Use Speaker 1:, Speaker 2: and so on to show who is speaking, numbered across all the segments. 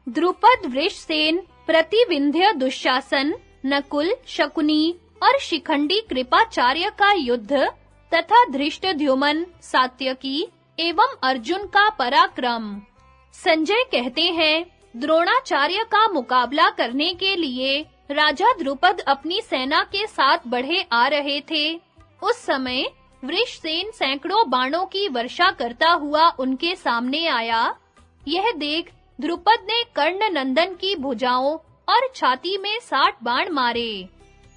Speaker 1: द्रुपद, वृषसेन, प्रतिविंध्य, दुशासन, नकुल, शकुनी और शिखंडी कृपाचार्य का युद्ध तथा धृष्टद्युम्न, सात्यकी एवं अर्जुन का पराक्रम। संजय कहते हैं, द्रोणाचार्य का मुकाबला करने के लिए राजा द्रुपद अपनी सेना के साथ बढ़े आ रहे थे। उस समय वृषसेन सैकड़ों बाणों की वर्षा करता हुआ उनके सामने आया। यह देख द्रुपद ने कर्ण नंदन की भुजाओं और छाती में 60 बाण मारे।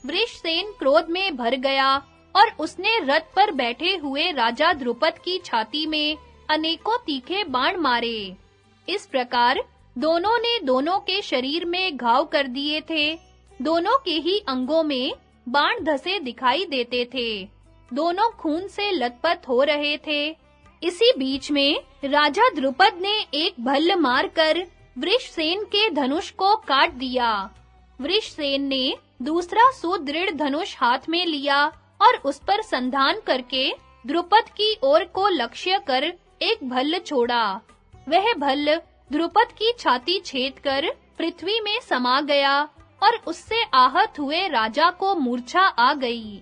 Speaker 1: वृषसेन क्रोध में भर गया और उसने रथ पर बैठे हुए राजा द्रुपद की छाती में अनेकों तीखे बाण मारे। इस प्रकार दोनों ने दोनों के शरीर में घाव कर दिए थे। दोनों के ही अंगों में बाण धसे दिखाई देते थे। दोनों खून से लथपथ हो रहे थे। इसी बीच में राजा द्रुपद ने एक भल्ल मारकर वृषसेन के धनुष को काट दिया। वृषसेन ने दूसरा सुदृढ़ धनुष हाथ में लिया और उस पर संधान करके द्रुपद की ओर को लक्ष्य कर एक भल्ल छोड़ा। वह भल्ल द्रुपद की छाती छेदकर पृथ्वी में समा गया और उससे आहत हुए राजा को मूर्छा आ गई।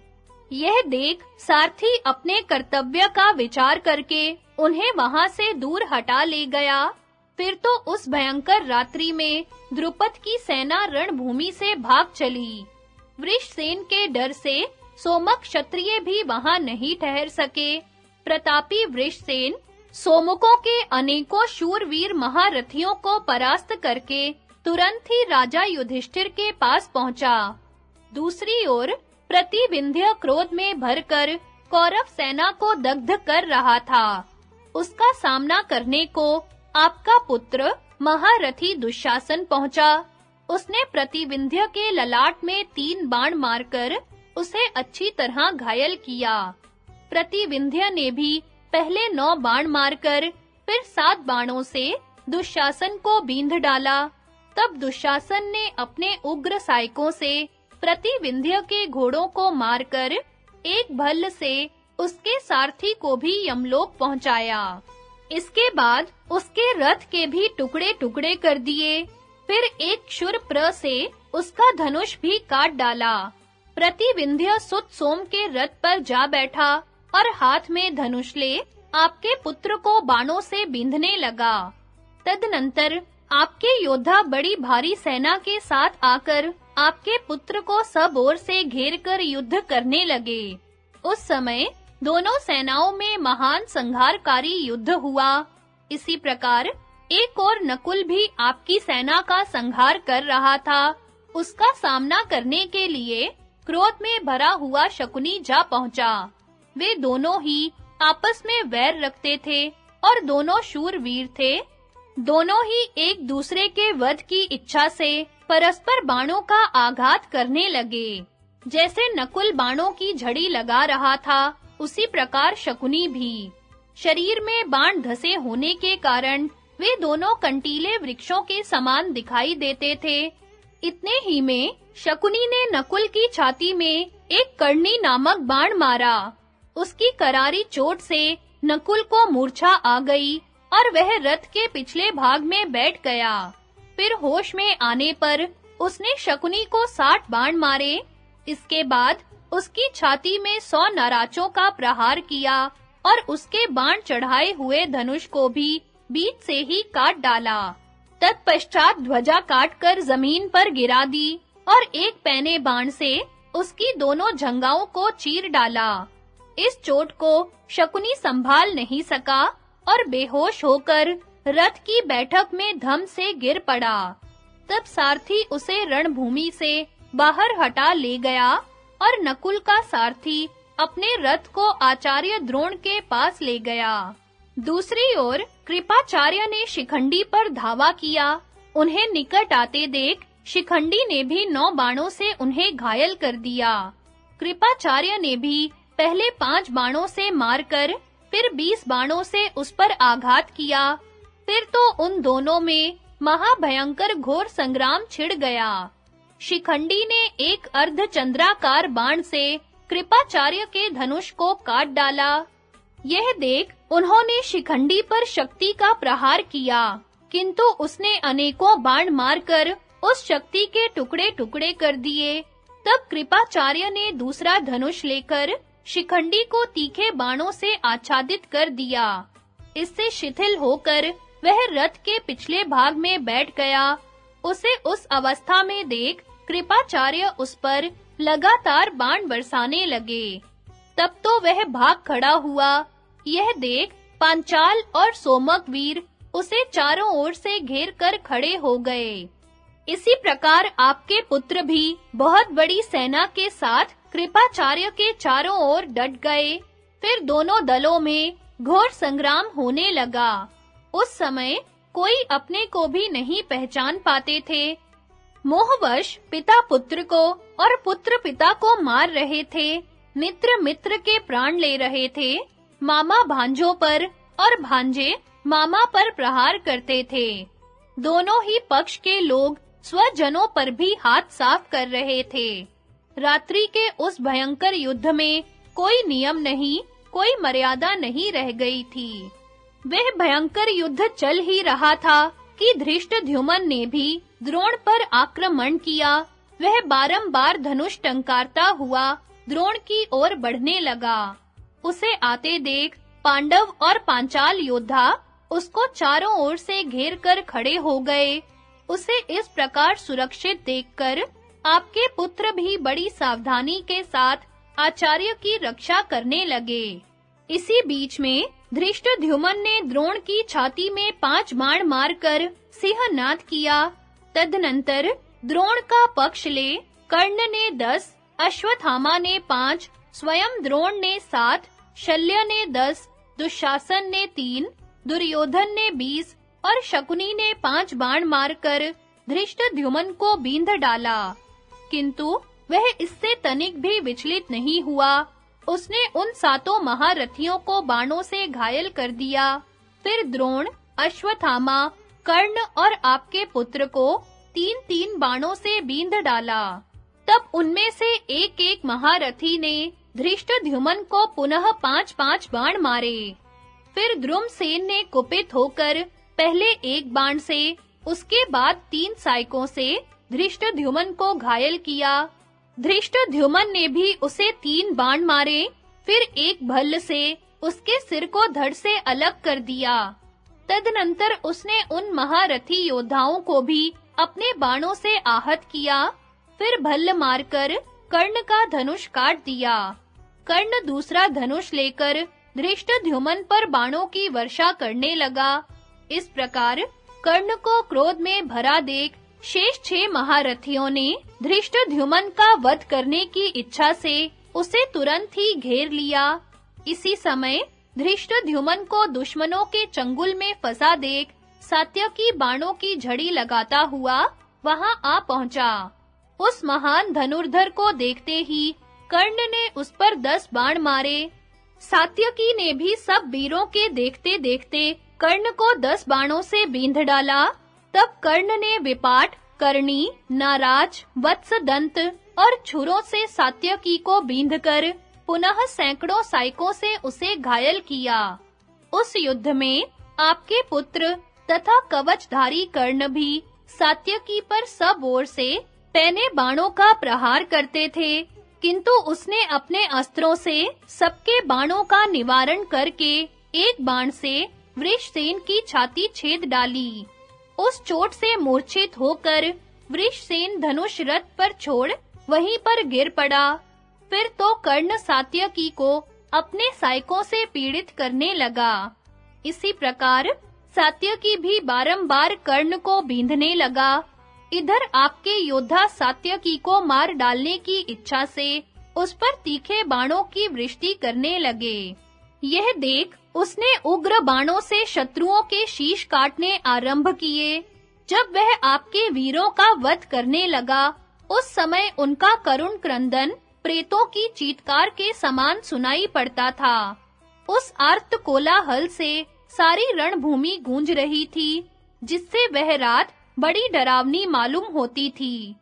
Speaker 1: यह देख सारथी अपने कर्तव्य का विचार करके उन्हें वहां से दूर हटा ले गया। फिर तो उस भयंकर रात्रि में द्रुपद की सेना रणभूमि से भाग चली। वृषसेन के डर से सोमक क्षत्रिय भी वहां नहीं ठहर सके। प्रतापी वृषसेन सोमकों के अनेकों शूरवीर महारथियों को परास्त करके तुरंत ही राजा युधिष्ठिर के पास पहुंचा। दूसरी ओर प्रतिविंध्य क्रोध में भरकर कौरव सेना को दग्ध कर रहा था। उसका सामना करने को आपका पुत्र महारथी दुशासन पहुंचा। उसने प्रतिविंध्य के ललाट में 3 बाण मारकर उसे अच्छी तरह घायल किया। प्रतिविंध्य ने भी पहले 9 बाण मारकर फिर 7 बाणों से दुशासन को बींध डाला। तब दुशासन ने अपने उग्र सायकों से प्रतिविंध्य के घोड़ों को मारकर एक भल्ल से उसके सारथी को भी यमलोक पहुंचाया। इसके बाद उसके रथ के भी टुकड़े-टुकड़े कर दिए। फिर एक शूरप्र से उसका धनुष भी काट डाला। प्रतिविंध्य सुत सोम के रथ पर जा बैठा और हाथ में धनुष ले आपके पुत्र को बाणों से बींधने लगा। तदनंतर आपके योद्धा बड़ी भारी सेना के साथ आकर आपके पुत्र को सब ओर से घेरकर युद्ध करने लगे। उस समय दोनों सेनाओं में महान संहारकारी युद्ध हुआ। इसी प्रकार एक और नकुल भी आपकी सेना का संहार कर रहा था। उसका सामना करने के लिए क्रोध में भरा हुआ शकुनी जा पहुंचा। वे दोनों ही आपस में वैर रखते थे और दोनों शूरवीर थे। दोनों ही एक दूसरे के वध की इच्छा से परस्पर बाणों का आघात करने लगे। जैसे नकुल बाणों की झड़ी लगा रहा था, उसी प्रकार शकुनी भी। शरीर में बाण धसे होने के कारण वे दोनों कंटीले वृक्षों के समान दिखाई देते थे। इतने ही में शकुनी ने नकुल की छाती में एक कर्णी नामक बाण मारा। उसकी करारी चोट से नकुल को मूर्छा आ गई और वह रथ के पिछले भाग में बैठ गया। फिर होश में आने पर उसने शकुनी को 60 बाण मारे। इसके बाद उसकी छाती में 100 नाराचों का प्रहार किया और उसके बाण चढ़ाए हुए धनुष को भी बीच से ही काट डाला। तत्पश्चात ध्वजा काटकर जमीन पर गिरा दी और एक पैने बाण से उसकी दोनों जंघाओं को चीर डाला। इस चोट को शकुनी संभाल नहीं सका और बेहोश होकर रथ की बैठक में धम से गिर पड़ा। तब सारथी उसे रणभूमि से बाहर हटा ले गया और नकुल का सारथी अपने रथ को आचार्य द्रोण के पास ले गया। दूसरी ओर कृपाचार्य ने शिखंडी पर धावा किया। उन्हें निकट आते देख शिखंडी ने भी 9 बाणों से उन्हें घायल कर दिया। कृपाचार्य ने भी पहले 5 बाणों से मारकर फिर 20 बाणों से उस पर आघात किया। फिर तो उन दोनों में महाभयंकर घोर संग्राम छिड़ गया। शिखंडी ने एक अर्धचंद्राकार बाण से कृपाचार्य के धनुष को काट डाला। यह देख उन्होंने शिखंडी पर शक्ति का प्रहार किया। किंतु उसने अनेकों बाण मारकर उस शक्ति के टुकड़े-टुकड़े कर दिए। तब कृपाचार्य ने दूसरा धनुष लेकर शिखंडी को तीखे बाणों से आच्छादित कर दिया। इससे शिथिल होकर वह रथ के पिछले भाग में बैठ गया। उसे उस अवस्था में देख कृपाचार्य उस पर लगातार बाण बरसाने लगे। तब तो वह भाग खड़ा हुआ। यह देख पांचाल और सोमक वीर उसे चारों ओर से घेर कर खड़े हो गए। इसी प्रकार आपके पुत्र भी बहुत बड़ी सेना के साथ कृपाचार्य के चारों ओर डट गए। फिर दोनों दलों में घोर संग्राम होने लगा। उस समय कोई अपने को भी नहीं पहचान पाते थे। मोहवश पिता पुत्र को और पुत्र पिता को मार रहे थे। मित्र मित्र के प्राण ले रहे थे। मामा भांजों पर और भांजे मामा पर प्रहार करते थे। दोनों ही पक्ष के लोग स्वजनों पर भी हाथ साफ कर रहे थे। रात्रि के उस भयंकर युद्ध में कोई नियम नहीं, कोई मर्यादा नहीं रह गई थी। वह भयंकर युद्ध चल ही रहा था कि धृष्टद्युम्न ने भी द्रोण पर आक्रमण किया। वह बारंबार धनुष टंकारता हुआ द्रोण की ओर बढ़ने लगा। उसे आते देख पांडव और पांचाल योद्धा उसको चारों ओर से घेर कर खड़े हो गए। उसे इस प्रकार सुरक्षित देखकर आपके पुत्र भी बड़ी सावधानी के साथ आचार्य की रक्षा करने लगे। इसी बीच में धृष्टद्युम्न ने द्रोण की छाती में 5 बाण मारकर सिंहनाद किया। तदनंतर द्रोण का पक्ष ले कर्ण ने 10, अश्वत्थामा ने 5, स्वयं द्रोण ने 7, शल्य ने 10, दुशासन ने 3, दुर्योधन ने 20 और शकुनी ने 5 बाण मारकर धृष्टद्युम्न को बींध डाला। किंतु वह इससे तनिक भी विचलित नहीं हुआ। उसने उन 7 महारथियों को बाणों से घायल कर दिया। फिर द्रोण, अश्वत्थामा, कर्ण और आपके पुत्र को 3-3 बाणों से बींध डाला। तब उनमें से एक-एक महारथी ने धृष्टद्युम्न को पुनः 5-5 बाण मारे। फिर द्रुमसेन ने कुपित होकर पहले 1 बाण से, उसके बाद 3 सायकों से धृष्टद्युम्न को घायल किया। धृष्टद्युम्न ने भी उसे 3 बाण मारे। फिर एक भल्ल से उसके सिर को धड़ से अलग कर दिया। तदनंतर उसने उन महारथी योद्धाओं को भी अपने बाणों से आहत किया। फिर भल्ल मारकर कर्ण का धनुष काट दिया। कर्ण दूसरा धनुष लेकर धृष्टद्युम्न पर बाणों की वर्षा करने लगा। इस प्रकार कर्ण को क्रोध में भरा देख शेष 6 महारथियों ने धृष्टद्युम्न का वध करने की इच्छा से उसे तुरंत ही घेर लिया। इसी समय धृष्टद्युम्न को दुश्मनों के चंगुल में फंसा देख सात्यकी बाणों की झड़ी लगाता हुआ वहां आ पहुंचा। उस महान धनुर्धर को देखते ही कर्ण ने उस पर 10 बाण मारे। सात्यकी ने भी सब वीरों के देखते-देखते कर्ण को 10 बाणों से बींध डाला। तब कर्ण ने विपाट, कर्णी, नाराज, वत्सदंत और छुरों से सात्यकी को बींधकर पुनः सैकड़ों सायकों से उसे घायल किया। उस युद्ध में आपके पुत्र तथा कवचधारी कर्ण भी सात्यकी पर सब ओर से पैने बाणों का प्रहार करते थे, किंतु उसने अपने अस्त्रों से सबके बाणों का निवारण करके एक बाण से वृषसेन की छाती छेद डाली। उस चोट से मूर्छित होकर वृषसेन धनुष रथ पर छोड़ वहीं पर गिर पड़ा। फिर तो कर्ण सात्यकी को अपने सायकों से पीड़ित करने लगा। इसी प्रकार सात्यकी भी बारंबार कर्ण को बींधने लगा। इधर आपके योद्धा सात्यकी को मार डालने की इच्छा से उस पर तीखे बाणों की वृष्टि करने लगे। यह देख उसने उग्र बाणों से शत्रुओं के शीश काटने आरंभ किए। जब वह आपके वीरों का वध करने लगा, उस समय उनका करुण क्रंदन प्रेतों की चीत्कार के समान सुनाई पड़ता था। उस आर्त कोलाहल से सारी रणभूमि गूंज रही थी, जिससे वह रात बड़ी डरावनी मालूम होती थी।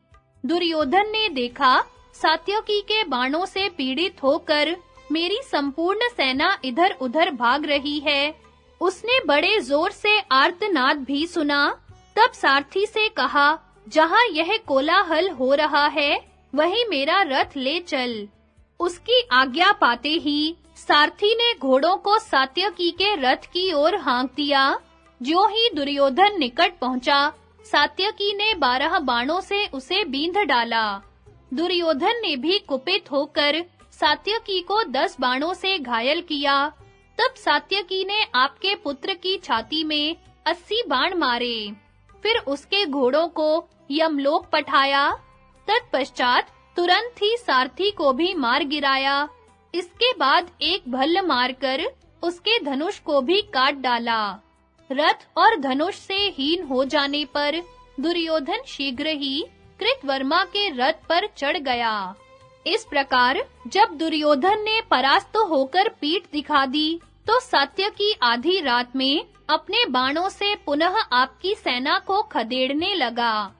Speaker 1: दुर्योधन ने देखा सात्यकी के बाणों से पीड़ित होकर मेरी संपूर्ण सेना इधर-उधर भाग रही है। उसने बड़े जोर से आर्तनाद भी सुना। तब सारथी से कहा, जहां यह कोलाहल हो रहा है, वहीं मेरा रथ ले चल। उसकी आज्ञा पाते ही सारथी ने घोड़ों को सात्यकी के रथ की ओर हाँक दिया। जो ही दुर्योधन निकट पहुंचा, सात्यकी ने 12 बाणों से उसे बींध डाला। दुर्योधन ने भी कुपित होकर सात्यकी को 10 बाणों से घायल किया। तब सात्यकी ने आपके पुत्र की छाती में 80 बाण मारे। फिर उसके घोड़ों को यमलोक पठाया। तत्पश्चात तुरंत ही सारथी को भी मार गिराया। इसके बाद एक भल्ल मारकर उसके धनुष को भी काट डाला। रथ और धनुष से हीन हो जाने पर दुर्योधन शीघ्र ही कृतवर्मा के रथ पर चढ़ गया। इस प्रकार जब दुर्योधन ने परास्त होकर पीठ दिखा दी, तो सात्यकी आधी रात में अपने बाणों से पुनः आपकी सेना को खदेड़ने लगा।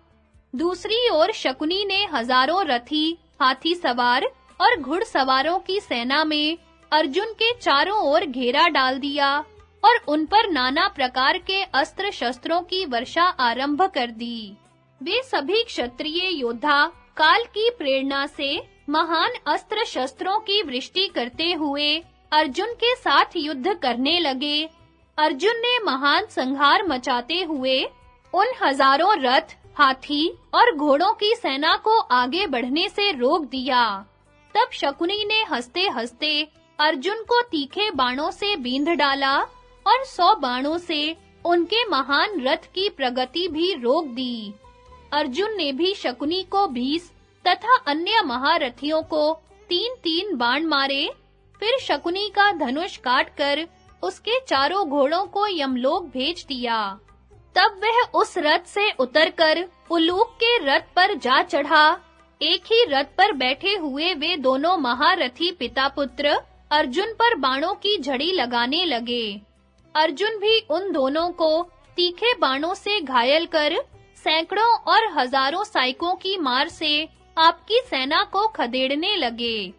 Speaker 1: दूसरी ओर शकुनी ने हजारों रथी, हाथी सवार और घुड़सवारों की सेना में अर्जुन के चारों ओर घेरा डाल दिया और उन पर नाना प्रकार के अस्त्र शस्त्रों की वर्षा आरंभ कर दी। वे सभी क्षत्रिय योद्धा काल की प्रेरणा से महान अस्त्र शस्त्रों की वृष्टि करते हुए अर्जुन के साथ युद्ध करने लगे। अर्जुन ने महान संहार मचाते हुए उन हजारों रथ, हाथी और घोड़ों की सेना को आगे बढ़ने से रोक दिया। तब शकुनी ने हंसते-हंसते अर्जुन को तीखे बाणों से बींध डाला और 100 बाणों से उनके महान रथ की प्रगति भी रोक दी। अर्जुन ने भी शकुनी को 20 तथा अन्य महारथियों को 3-3 बाण मारे। फिर शकुनी का धनुष काटकर उसके चारों घोड़ों को यमलोक भेज दिया। तब वह उस रथ से उतरकर उलूक के रथ पर जा चढ़ा। एक ही रथ पर बैठे हुए वे दोनों महारथी पिता पुत्र अर्जुन पर बाणों की झड़ी लगाने लगे। अर्जुन भी उन दोनों को तीखे बाणों से घायल कर सैकड़ों और हजारों साइकों की मार से आपकी सेना को खदेड़ने लगे।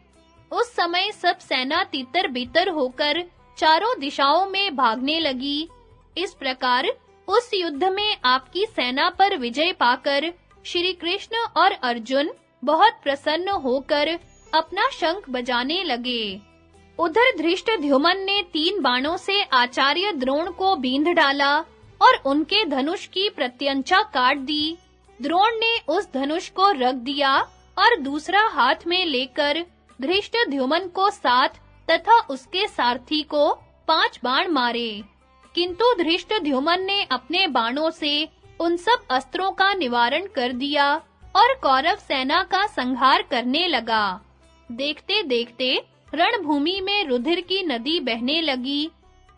Speaker 1: उस समय सब सेना तितर-बितर होकर चारों दिशाओं में भागने लगी। इस प्रकार उस युद्ध में आपकी सेना पर विजय पाकर श्री कृष्ण और अर्जुन बहुत प्रसन्न होकर अपना शंख बजाने लगे। उधर धृष्टद्युम्न ने 3 बाणों से आचार्य द्रोण को बींध डाला और उनके धनुष की प्रत्यंचा काट दी। द्रोण ने उस धनुष को रख दिया और दूसरा हाथ में लेकर धृष्टद्युम्न को 7 तथा उसके सारथी को 5 बाण मारे। किंतु धृष्टद्युम्न ने अपने बाणों से उन सब अस्त्रों का निवारण कर दिया और कौरव सेना का संहार करने लगा। देखते-देखते रणभूमि में रुधिर की नदी बहने लगी।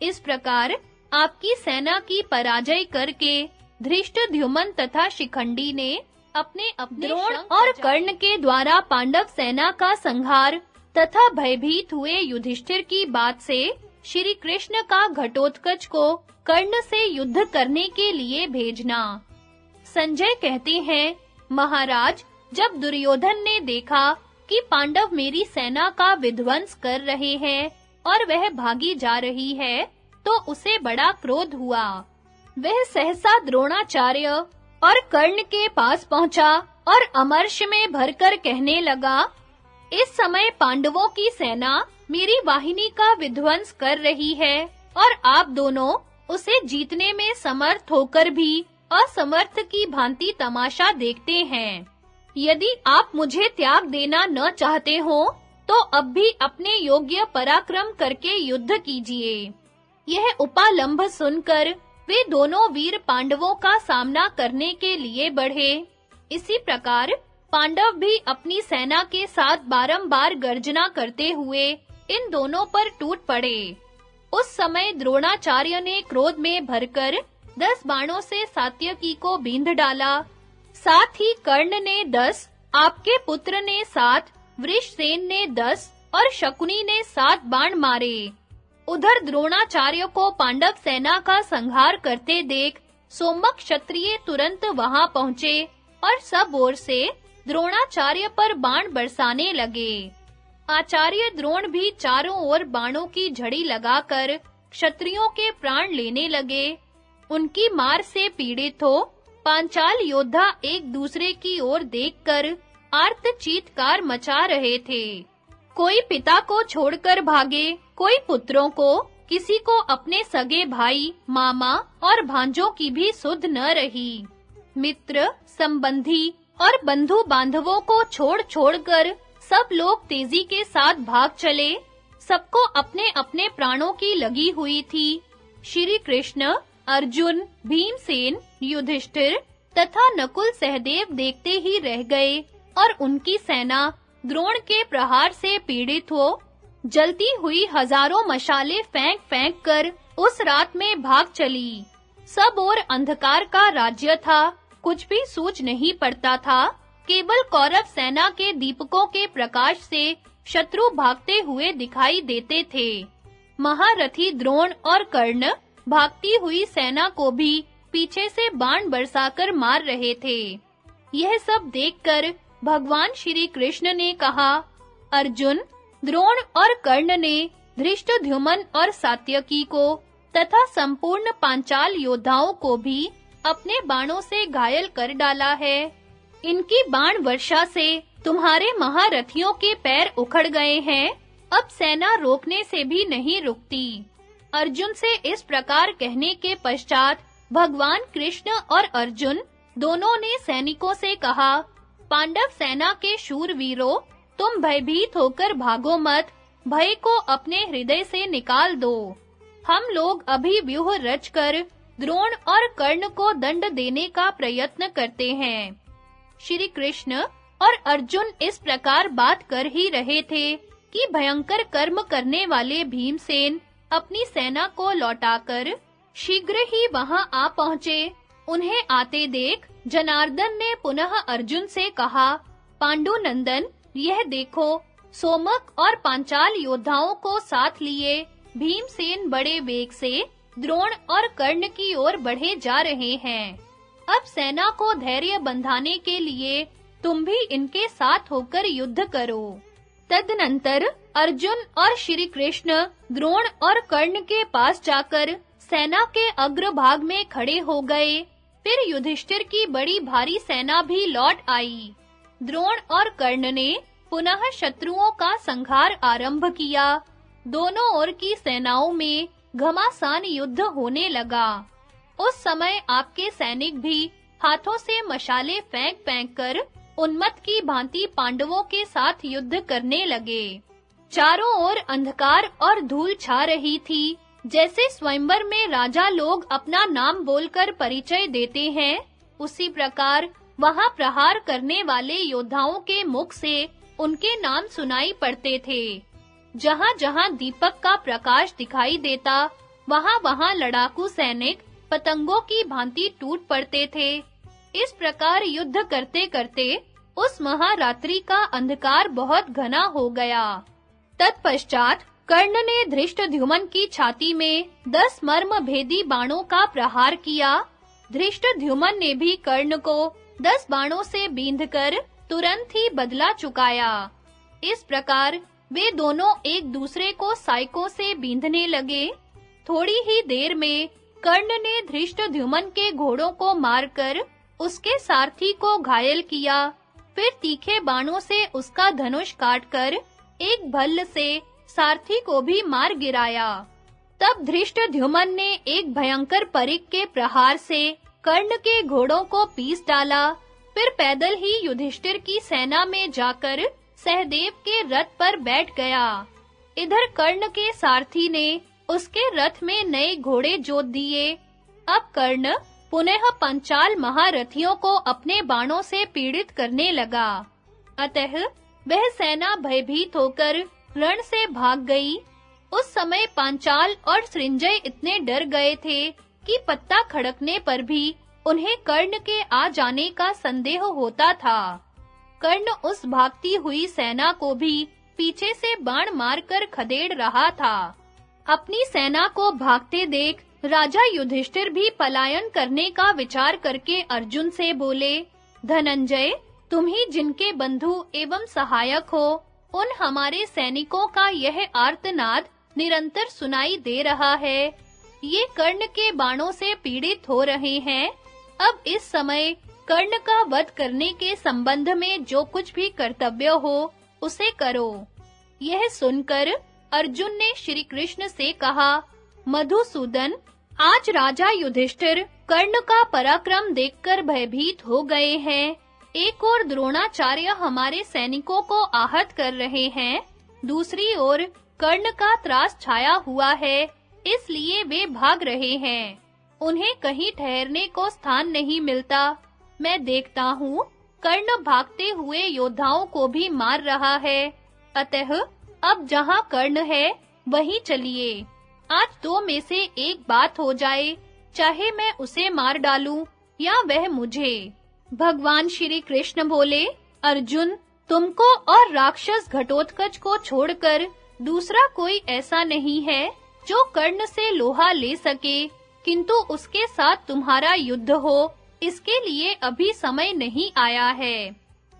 Speaker 1: इस प्रकार आपकी सेना की पराजय करके धृष्टद्युम्न तथा शिखंडी ने अपने द्रोण और कर्ण के द्वारा पांडव सेना का संहार तथा भयभीत हुए युधिष्ठिर की बात से श्री कृष्ण का घटोत्कच को कर्ण से युद्ध करने के लिए भेजना। संजय कहते हैं, महाराज, जब दुर्योधन ने देखा कि पांडव मेरी सेना का विध्वंस कर रहे हैं और वह भागी जा रही है, तो उसे बड़ा क्रोध हुआ। वह सहसा द्रोणाचार्य और कर्ण के पास पहुंचा और अमर्ष में भरकर कहने लगा, इस समय पांडवों की सेना मेरी वाहिनी का विध्वंस कर रही है और आप दोनों उसे जीतने में समर्थ होकर भी असमर्थ की भांति तमाशा देखते हैं। यदि आप मुझे त्याग देना न चाहते हो, तो अब भी अपने योग्य पराक्रम करके युद्ध कीजिए। यह उपालंभ सुनकर वे दोनों वीर पांडवों का सामना करने के लिए बढ़े। इसी प्रकार पांडव भी अपनी सेना के साथ बारंबार गर्जना करते हुए इन दोनों पर टूट पड़े। उस समय द्रोणाचार्य ने क्रोध में भरकर 10 बाणों से सात्यकी को बींध डाला। साथ ही कर्ण ने 10, आपके पुत्र ने 7, वृषसेन ने 10 और शकुनी ने 7 बाण मारे। उधर द्रोणाचार्य को पांडव सेना का संहार करते देख सोमक क्षत्रिय तुरंत वहां पहुंचे और सब ओर से द्रोणाचार्य पर बाण बरसाने लगे। आचार्य द्रोण भी चारों ओर बाणों की झड़ी लगाकर क्षत्रियों के प्राण लेने लगे। उनकी मार से पीड़ित हो पांचाल योद्धा एक दूसरे की ओर देखकर आर्त चीत्कार मचा रहे थे। कोई पिता को छोड़कर भागे, कोई पुत्रों को, किसी को अपने सगे भाई, मामा और भांजों की भी सुध न रही। मित्र, संबंधी और बंधु बांधवों को छोड़-छोड़कर सब लोग तेजी के साथ भाग चले। सबको अपने-अपने प्राणों की लगी हुई थी। श्री कृष्ण, अर्जुन, भीमसेन, युधिष्ठिर तथा नकुल सहदेव देखते ही रह गए और उनकी सेना द्रोण के प्रहार से पीड़ित हो जलती हुई हजारों मशाले फेंक-फेंक कर उस रात में भाग चली। सब ओर अंधकार का राज्य था, कुछ भी सूझ नहीं पड़ता था। केवल कौरव सेना के दीपकों के प्रकाश से शत्रु भागते हुए दिखाई देते थे। महारथी द्रोण और कर्ण भागती हुई सेना को भी पीछे से बाण बरसाकर मार रहे थे। यह सब देखकर भगवान श्री कृष्ण ने कहा, अर्जुन, द्रोण और कर्ण ने धृष्टद्युम्न और सात्यकी को तथा संपूर्ण पांचाल योद्धाओं को भी अपने बाणों से घायल कर डाला है। इनकी बाण वर्षा से तुम्हारे महारथियों के पैर उखड़ गए हैं। अब सेना रोकने से भी नहीं रुकती। अर्जुन से इस प्रकार कहने के पश्चात भगवान कृष्ण और अर्जुन दोनों ने सैनिकों से कहा, पांडव सेना के शूरवीरों, तुम भयभीत होकर भागो मत, भय को अपने हृदय से निकाल दो। हम लोग अभी व्यूह रचकर द्रोण और कर्ण को दंड देने का प्रयत्न करते हैं। श्री कृष्ण और अर्जुन इस प्रकार बात कर ही रहे थे कि भयंकर कर्म करने वाले भीमसेन अपनी सेना को लौटाकर शीघ्र ही वहां आ पहुंचे। उन्हें आते देख जनार्दन ने पुनः अर्जुन से कहा, पांडुनंदन, यह देखो, सोमक और पांचाल योद्धाओं को साथ लिए भीमसेन बड़े वेग से द्रोण और कर्ण की ओर बढ़े जा रहे हैं। अब सेना को धैर्य बंधाने के लिए तुम भी इनके साथ होकर युद्ध करो। तदनंतर अर्जुन और श्री कृष्ण द्रोण और कर्ण के पास जाकर सेना के अग्रभाग में खड़े हो गए। फिर युधिष्ठिर की बड़ी भारी सेना भी लौट आई। द्रोण और कर्ण ने पुनः शत्रुओं का संहार आरंभ किया। दोनों ओर की सेनाओं में घमासान युद्ध होने लगा। उस समय आपके सैनिक भी हाथों से मशाले फेंक-फेंक कर उन्मत्त की भांति पांडवों के साथ युद्ध करने लगे। चारों ओर अंधकार और धूल छा रही थी। जैसे स्वयंवर में राजा लोग अपना नाम बोलकर परिचय देते हैं, उसी प्रकार वहां प्रहार करने वाले योद्धाओं के मुख से उनके नाम सुनाई पड़ते थे। जहां-जहां दीपक का प्रकाश दिखाई देता, वहां-वहां लड़ाकू सैनिक पतंगों की भांति टूट पड़ते थे। इस प्रकार युद्ध करते-करते उस महारात्रि का अंधकार बहुत घना हो गया। तत्पश्चात कर्ण ने धृष्टद्युम्न की छाती में 10 मर्म भेदी बाणों का प्रहार किया। धृष्टद्युम्न ने भी कर्ण को 10 बाणों से बींधकर तुरंत ही बदला चुकाया। इस प्रकार वे दोनों एक दूसरे को साइकों से बींधने लगे। थोड़ी ही देर में कर्ण ने धृष्टद्युम्न के घोड़ों को मारकर उसके सारथी को घायल किया। फिर तीखे बाणों से उसका धनुष काटकर एक भल्ल से सारथी को भी मार गिराया। तब धृष्टद्युम्न ने एक भयंकर परिघ के प्रहार से कर्ण के घोड़ों को पीस डाला। फिर पैदल ही युधिष्ठिर की सेना में जाकर सहदेव के रथ पर बैठ गया। इधर कर्ण के सारथी ने उसके रथ में नए घोड़े जोत दिए। अब कर्ण पुनः पंचाल महारथियों को अपने बाणों से पीड़ित करने लगा। अतः वह सेना भयभीत होकर रण से भाग गई। उस समय पांचाल और सृंजय इतने डर गए थे कि पत्ता खड़कने पर भी उन्हें कर्ण के आ जाने का संदेह होता था। कर्ण उस भागती हुई सेना को भी पीछे से बाण मारकर खदेड़ रहा था। अपनी सेना को भागते देख राजा युधिष्ठिर भी पलायन करने का विचार करके अर्जुन से बोले, धनंजय, तुम ही जिनके बंधु एवं सहायक हो, उन हमारे सैनिकों का यह आर्तनाद निरंतर सुनाई दे रहा है। ये कर्ण के बाणों से पीड़ित हो रहे हैं। अब इस समय कर्ण का वध करने के संबंध में जो कुछ भी कर्तव्य हो उसे करो। यह सुनकर अर्जुन ने श्री कृष्ण से कहा, मधुसूदन, आज राजा युधिष्ठिर कर्ण का पराक्रम देखकर भयभीत हो गए हैं। एक ओर द्रोणाचार्य हमारे सैनिकों को आहत कर रहे हैं, दूसरी ओर कर्ण का त्रास छाया हुआ है, इसलिए वे भाग रहे हैं। उन्हें कहीं ठहरने को स्थान नहीं मिलता। मैं देखता हूँ कर्ण भागते हुए योद्धाओं को भी मार रहा है। अतः अब जहाँ कर्ण है वहीं चलिए। आज दो में से एक बात हो जाए, चाहे मैं उसे मार डालूं या वह मुझे। भगवान श्री कृष्ण बोले, अर्जुन, तुमको और राक्षस घटोत्कच को छोड़कर दूसरा कोई ऐसा नहीं है जो कर्ण से लोहा ले सके, किंतु उसके साथ तुम्हारा युद्ध हो, इसके लिए अभी समय नहीं आया है।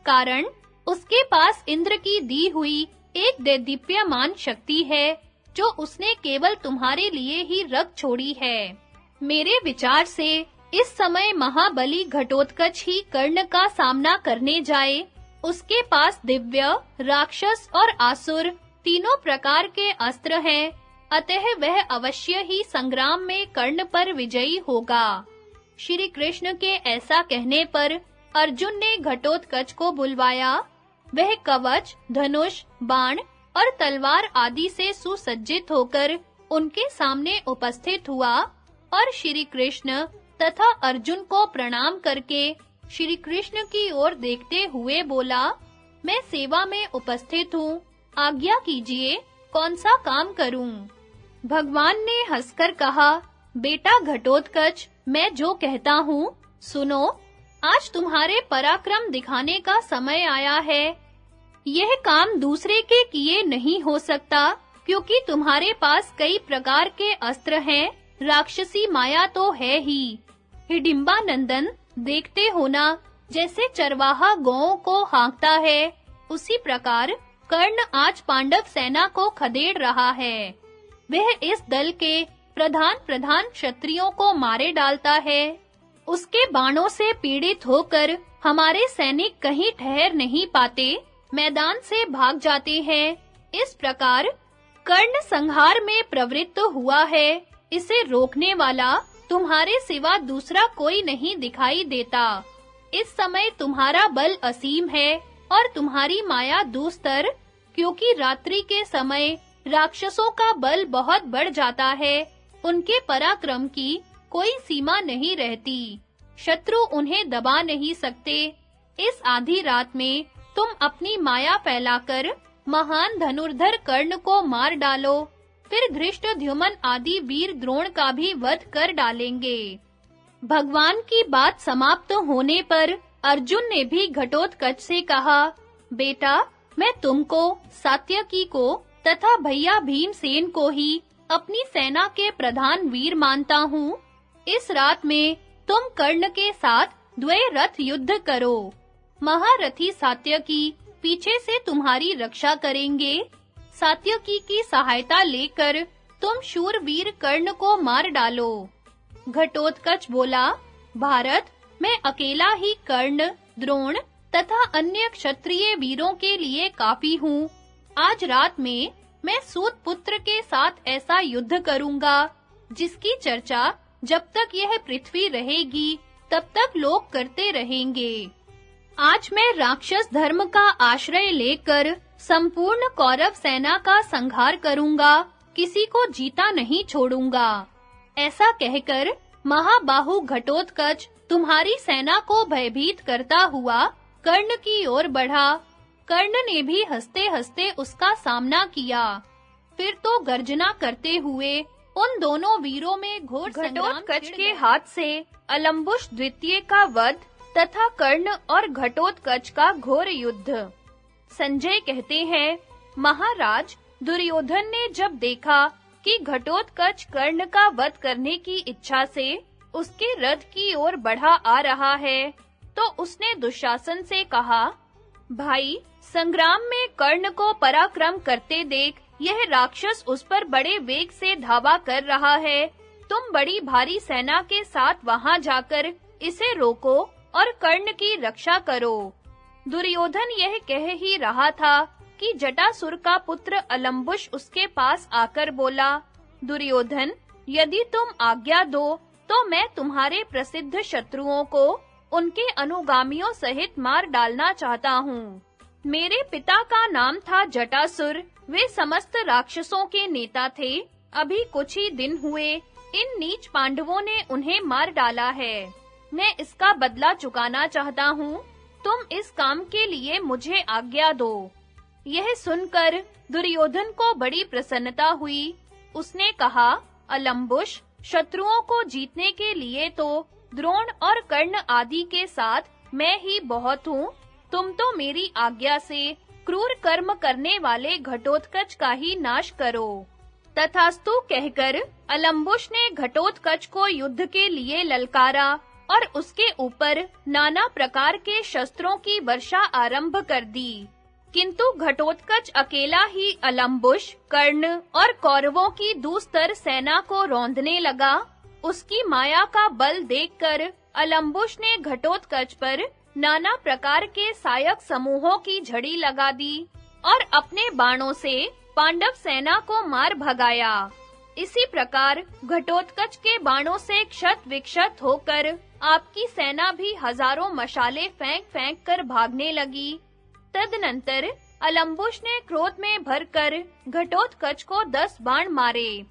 Speaker 1: कारण उसके पास इंद्र की दी हुई एक दैदीप्यमान शक्ति है, जो उसने केवल तुम्हारे लिए ही रख छोड़ी है। मेरे विचार से इस समय महाबली घटोत्कच ही कर्ण का सामना करने जाए। उसके पास दिव्य, राक्षस और आसुर तीनों प्रकार के अस्त्र हैं, अतः वह अवश्य ही संग्राम में कर्ण पर विजयी होगा। श्री कृष्ण के ऐसा कहने पर अर्जुन ने घटोत्कच को बुलवाया। वह कवच, धनुष, बाण और तलवार आदि से सुसज्जित होकर उनके सामने उपस्थित हुआ और श्री कृष्ण तथा अर्जुन को प्रणाम करके श्री कृष्ण की ओर देखते हुए बोला, मैं सेवा में उपस्थित हूँ, आज्ञा कीजिए, कौन सा काम करूं? भगवान ने हंसकर कहा, बेटा घटोत्कच, मैं जो कहता हूँ सुनो। आज तुम्हारे पराक्रम दिखाने का समय आया है। यह काम दूसरे के किए नहीं हो सकता, क्योंकि तुम्हारे पास कई प्रकार के अस्त्र हैं, राक्षसी माया तो है ही। हिडिंबा नंदन, देखते हो ना, जैसे चरवाहा गौओं को हाँकता है, उसी प्रकार कर्ण आज पांडव सेना को खदेड़ रहा है। वह इस दल के प्रधान क्षत्रियों को मारे डालता है। उसके बाणों से पीड़ित होकर हमारे सैनिक कहीं ठहर नहीं पाते, मैदान से भाग जाते हैं। इस प्रकार कर्ण संहार में प्रवृत्त हुआ है। इसे रोकने वाला तुम्हारे सिवा दूसरा कोई नहीं दिखाई देता। इस समय तुम्हारा बल असीम है और तुम्हारी माया दुस्तर, क्योंकि रात्रि के समय राक्षसों का बल बहुत बढ़ जाता है। उनके पराक्रम की कोई सीमा नहीं रहती। शत्रु उन्हें दबा नहीं सकते। इस आधी रात में तुम अपनी माया फैलाकर महान धनुर्धर कर्ण को मार डालो, फिर धृष्टद्युम्न आदि वीर द्रोण का भी वध कर डालेंगे। भगवान की बात समाप्त होने पर अर्जुन ने भी घटोत्कच से कहा, बेटा, मैं तुमको, सात्यकी को तथा भैया भीमसेन को ही अपनी सेना के प्रधान वीर मानता हूँ। इस रात में तुम कर्ण के साथ द्वय रथ युद्ध करो। महारथी सात्यकी पीछे से तुम्हारी रक्षा करेंगे। सात्यकी की सहायता लेकर तुम शूरवीर कर्ण को मार डालो। घटोत्कच बोला, भारत, मैं अकेला ही कर्ण, द्रोण तथा अन्य क्षत्रिय वीरों के लिए काफी हूँ। आज रात में मैं सूत पुत्र के साथ ऐसा युद्ध करूंगा, जिसकी चर्चा जब तक यह पृथ्वी रहेगी तब तक लोग करते रहेंगे। आज मैं राक्षस धर्म का आश्रय लेकर संपूर्ण कौरव सेना का संहार करूंगा, किसी को जीता नहीं छोड़ूंगा। ऐसा कहकर महाबाहु घटोत्कच तुम्हारी सेना को भयभीत करता हुआ कर्ण की ओर बढ़ा। कर्ण ने भी हंसते-हंसते उसका सामना किया। फिर तो गर्जना करते हुए उन दोनों वीरों में घोर संग्राम। घटोत्कच के हाथ से अलम्बुश द्वितीय का वध तथा कर्ण और घटोत्कच का घोर युद्ध। संजय कहते हैं, महाराज, दुर्योधन ने जब देखा कि घटोत्कच कर्ण का वध करने की इच्छा से उसके रथ की ओर बढ़ा आ रहा है, तो उसने दुशासन से कहा, भाई, संग्राम में कर्ण को पराक्रम करते देख यह राक्षस उस पर बड़े वेग से धावा कर रहा है। तुम बड़ी भारी सेना के साथ वहां जाकर इसे रोको और कर्ण की रक्षा करो। दुर्योधन यह कह ही रहा था कि जटासुर का पुत्र अलम्बुश उसके पास आकर बोला, दुर्योधन, यदि तुम आज्ञा दो तो मैं तुम्हारे प्रसिद्ध शत्रुओं को उनके अनुगामियों सहित मार डालना चाहता हूँ। मेरे पिता का नाम था जटासुर, वे समस्त राक्षसों के नेता थे। अभी कुछ ही दिन हुए इन नीच पांडवों ने उन्हें मार डाला है। मैं इसका बदला चुकाना चाहता हूँ। तुम इस काम के लिए मुझे आज्ञा दो। यह सुनकर दुर्योधन को बड़ी प्रसन्नता हुई। उसने कहा, अलम्बुश, शत्रुओं को जीतने के लिए तो द्रोण और कर्ण आदि के साथ मैं ही बहुत हूँ। तुम तो मेरी आज्ञा से क्रूर कर्म करने वाले घटोत्कच का ही नाश करो। तथास्तु कहकर अलम्बुश ने घटोत्कच को युद्ध के लिए ललकारा और उसके ऊपर नाना प्रकार के शस्त्रों की वर्षा आरंभ कर दी। किंतु घटोत्कच अकेला ही अलम्बुश, कर्ण और कौरवों की दूस्तर सेना को रौंदने लगा। उसकी माया का बल देखकर अलम्बुश ने घटोत्कच पर नाना प्रकार के सायक समूहों की झड़ी लगा दी और अपने बाणों से पांडव सेना को मार भगाया। इसी प्रकार घटोत्कच के बाणों से क्षत विक्षत होकर आपकी सेना भी हजारों मशाले फेंक-फेंक कर भागने लगी। तदनंतर अलम्बुश ने क्रोध में भरकर घटोत्कच को 10 बाण मारे।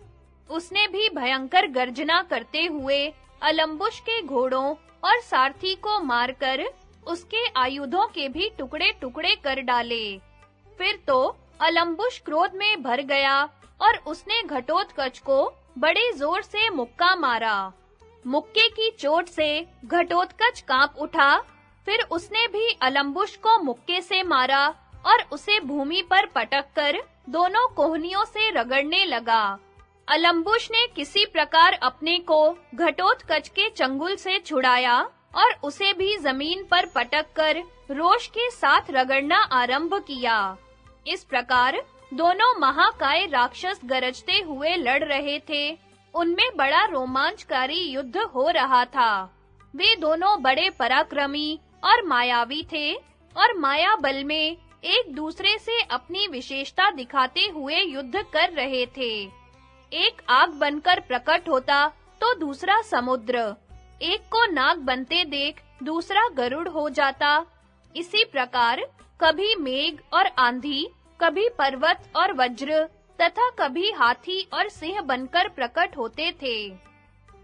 Speaker 1: उसने भी भयंकर गर्जना करते हुए अलम्बुश के घोड़ों और सारथी को मारकर उसके आयुधों के भी टुकड़े-टुकड़े कर डाले। फिर तो अलम्बुश क्रोध में भर गया और उसने घटोत्कच को बड़े जोर से मुक्का मारा। मुक्के की चोट से घटोत्कच कांप उठा। फिर उसने भी अलम्बुश को मुक्के से मारा और उसे भूमि पर पटककर दोनों कोहनियों से रगड़ने लगा। अलम्बुश ने किसी प्रकार अपने को घटोत्कच के चंगुल से छुड़ाया और उसे भी जमीन पर पटककर रोष के साथ रगड़ना आरंभ किया। इस प्रकार दोनों महाकाय राक्षस गरजते हुए लड़ रहे थे। उनमें बड़ा रोमांचकारी युद्ध हो रहा था। वे दोनों बड़े पराक्रमी और मायावी थे और माया बल में एक दूसरे से अपनी विशेषता दिखाते हुए युद्ध कर रहे थे। एक आग बनकर प्रकट होता तो दूसरा समुद्र, एक को नाग बनते देख दूसरा गरुड़ हो जाता। इसी प्रकार कभी मेघ और आंधी, कभी पर्वत और वज्र तथा कभी हाथी और सिंह बनकर प्रकट होते थे।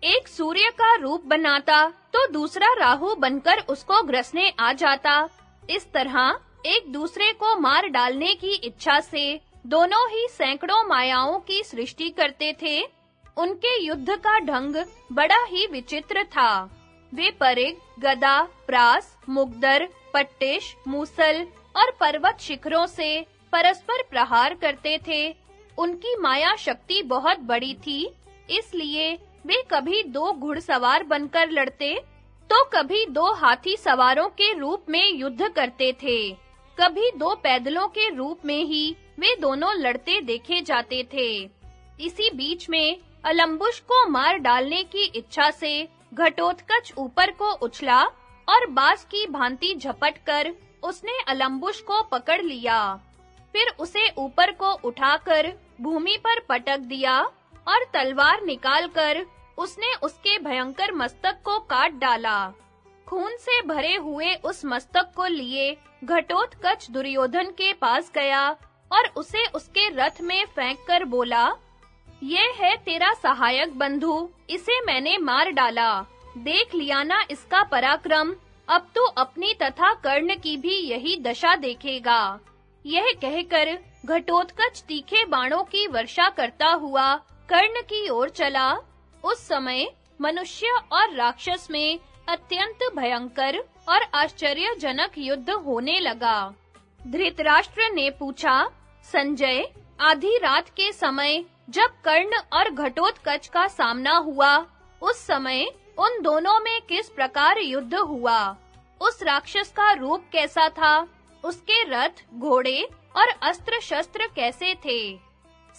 Speaker 1: एक सूर्य का रूप बनाता तो दूसरा राहु बनकर उसको ग्रसने आ जाता। इस तरह एक दूसरे को मार डालने की इच्छा से दोनों ही सैकड़ों मायाओं की सृष्टि करते थे। उनके युद्ध का ढंग बड़ा ही विचित्र था। वे परिग, गदा, प्रास, मुग्दर, पट्टिश, मूसल और पर्वत शिखरों से परस्पर प्रहार करते थे। उनकी माया शक्ति बहुत बड़ी थी, इसलिए वे कभी 2 घुड़सवार बनकर लड़ते, तो कभी 2 हाथी सवारों के रूप में युद्ध करते थे। कभी 2 पैदलों के रूप में ही वे दोनों लड़ते देखे जाते थे। इसी बीच में अलम्बुश को मार डालने की इच्छा से घटोत्कच ऊपर को उछला और बाज की भांति झपटकर उसने अलम्बुश को पकड़ लिया। फिर उसे ऊपर को उठाकर भूमि पर पटक दिया और तलवार निकालकर उसने उसके भयंकर मस्तक को काट डाला। खून से भरे हुए उस मस्तक को लिए घटोत्कच दुर्योधन के पास गया और उसे उसके रथ में फेंककर बोला, ये है तेरा सहायक बंधु, इसे मैंने मार डाला। देख लिया ना इसका पराक्रम, अब तो अपनी तथा कर्ण की भी यही दशा देखेगा। यह कहकर घटोत्कच तीखे बाणों की वर्षा करता हुआ कर्ण की ओर चला। उस समय मनुष्य और राक्षस में अत्यंत भयंकर और आश्चर्यजनक युद्ध होने लगा। धृतराष्ट्र ने पूछा, संजय, आधी रात के समय जब कर्ण और घटोत्कच का सामना हुआ, उस समय उन दोनों में किस प्रकार युद्ध हुआ? उस राक्षस का रूप कैसा था? उसके रथ, घोड़े और अस्त्र-शस्त्र कैसे थे?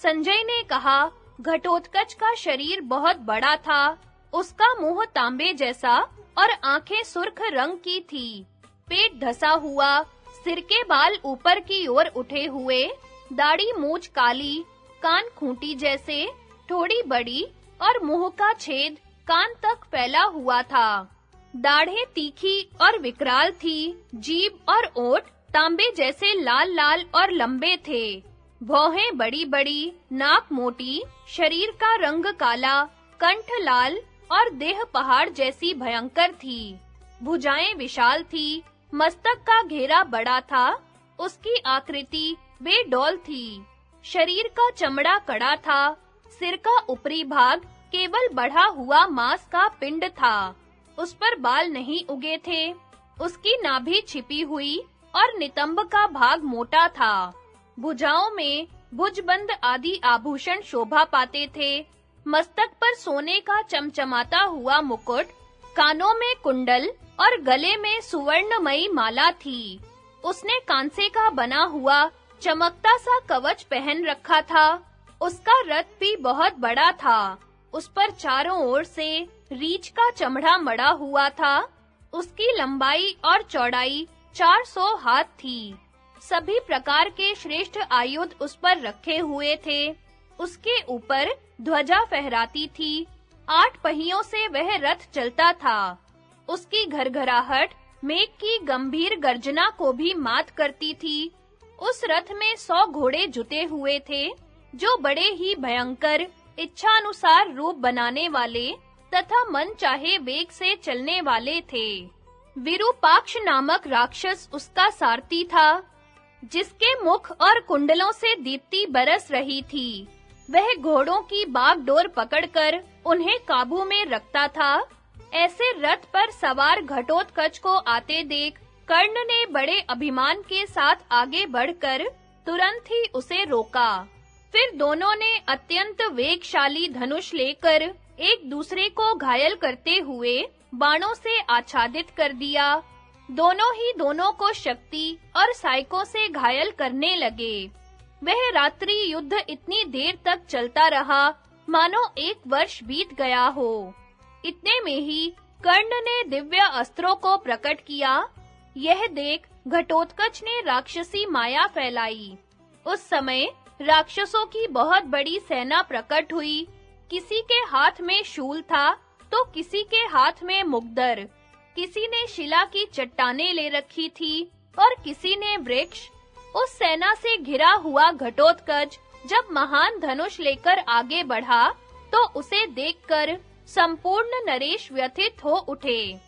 Speaker 1: संजय ने कहा, घटोत्कच का शरीर बहुत बड़ा था, उसका मुंह तांबे जैसा और आंखें सुर्ख रंग की थी। पेट धसा हुआ, सिर के बाल ऊपर की ओर उठे हुए, दाढ़ी मूंछ काली, कान खूंटी जैसे, थोड़ी बड़ी और मुंह का छेद कान तक फैला हुआ था। दाढ़ें तीखी और विकराल थी, जीभ और ओठ तांबे जैसे लाल-लाल और लंबे थे। भौहें बड़ी-बड़ी, नाक मोटी, शरीर का रंग काला, कंठ लाल और देह पहाड़ जैसी भयंकर थी। भुजाएं विशाल थी, मस्तक का घेरा बड़ा था, उसकी आकृति बेडौल थी। शरीर का चमड़ा कड़ा था, सिर का ऊपरी भाग केवल बढ़ा हुआ मांस का पिंड था। उस पर बाल नहीं उगे थे। उसकी नाभि छिपी हुई और नितंब का भाग मोटा था। भुजाओं में भुजबंद आदि आभूषण शोभा पाते थे। मस्तक पर सोने का चमचमाता हुआ मुकुट, कानों में कुंडल और गले में सुवर्णमयी माला थी। उसने कांसे का बना हुआ चमकता सा कवच पहन रखा था। उसका रथ भी बहुत बड़ा था। उस पर चारों ओर से रीछ का चमड़ा मड़ा हुआ था। उसकी लंबाई और चौड़ाई 400 हाथ थी। सभी प्रकार के श्रेष्ठ आयुध उस पर रखे हुए थे। उसके ऊपर ध्वजा फहराती थी। 8 पहियों से वह रथ चलता था। उसकी घरघराहट मेघ की गंभीर गर्जना को भी मात करती थी। उस रथ में 100 घोड़े जुटे हुए थे, जो बड़े ही भयंकर, इच्छानुसार रूप बनाने वाले तथा मन चाहे वेग से चलने वाले थे। विरूपाक्ष नामक राक्षस उसका सारथी था, जिसके मुख और कुंडलों से दीप्ति बरस रही थी। वह घोड़ों की बागडोर पकड़कर उन्हें काबू में रखता था। ऐसे रथ पर सवार घटोत्कच को आते देख कर्ण ने बड़े अभिमान के साथ आगे बढ़कर तुरंत ही उसे रोका। फिर दोनों ने अत्यंत वेगशाली धनुष लेकर एक दूसरे को घायल करते हुए बाणों से आच्छादित कर दिया। दोनों ही दोनों को शक्ति और सायकों से घायल करने लगे। वह रात्रि युद्ध इतनी देर तक चलता रहा, मानो 1 वर्ष बीत गया हो। इतने में ही कर्ण ने दिव्य अस्त्रों को प्रकट किया। यह देख घटोत्कच ने राक्षसी माया फैलाई। उस समय राक्षसों की बहुत बड़ी सेना प्रकट हुई। किसी के हाथ में शूल था, तो किसी के हाथ में मुग्दर, किसी ने शिला की चट्टानें ले रखी थी और किसी ने वृक्ष। उस सेना से घिरा हुआ घटोत्कच जब महान धनुष लेकर आगे बढ़ा, तो उसे देखकर संपूर्ण नरेश व्यथित हो उठे।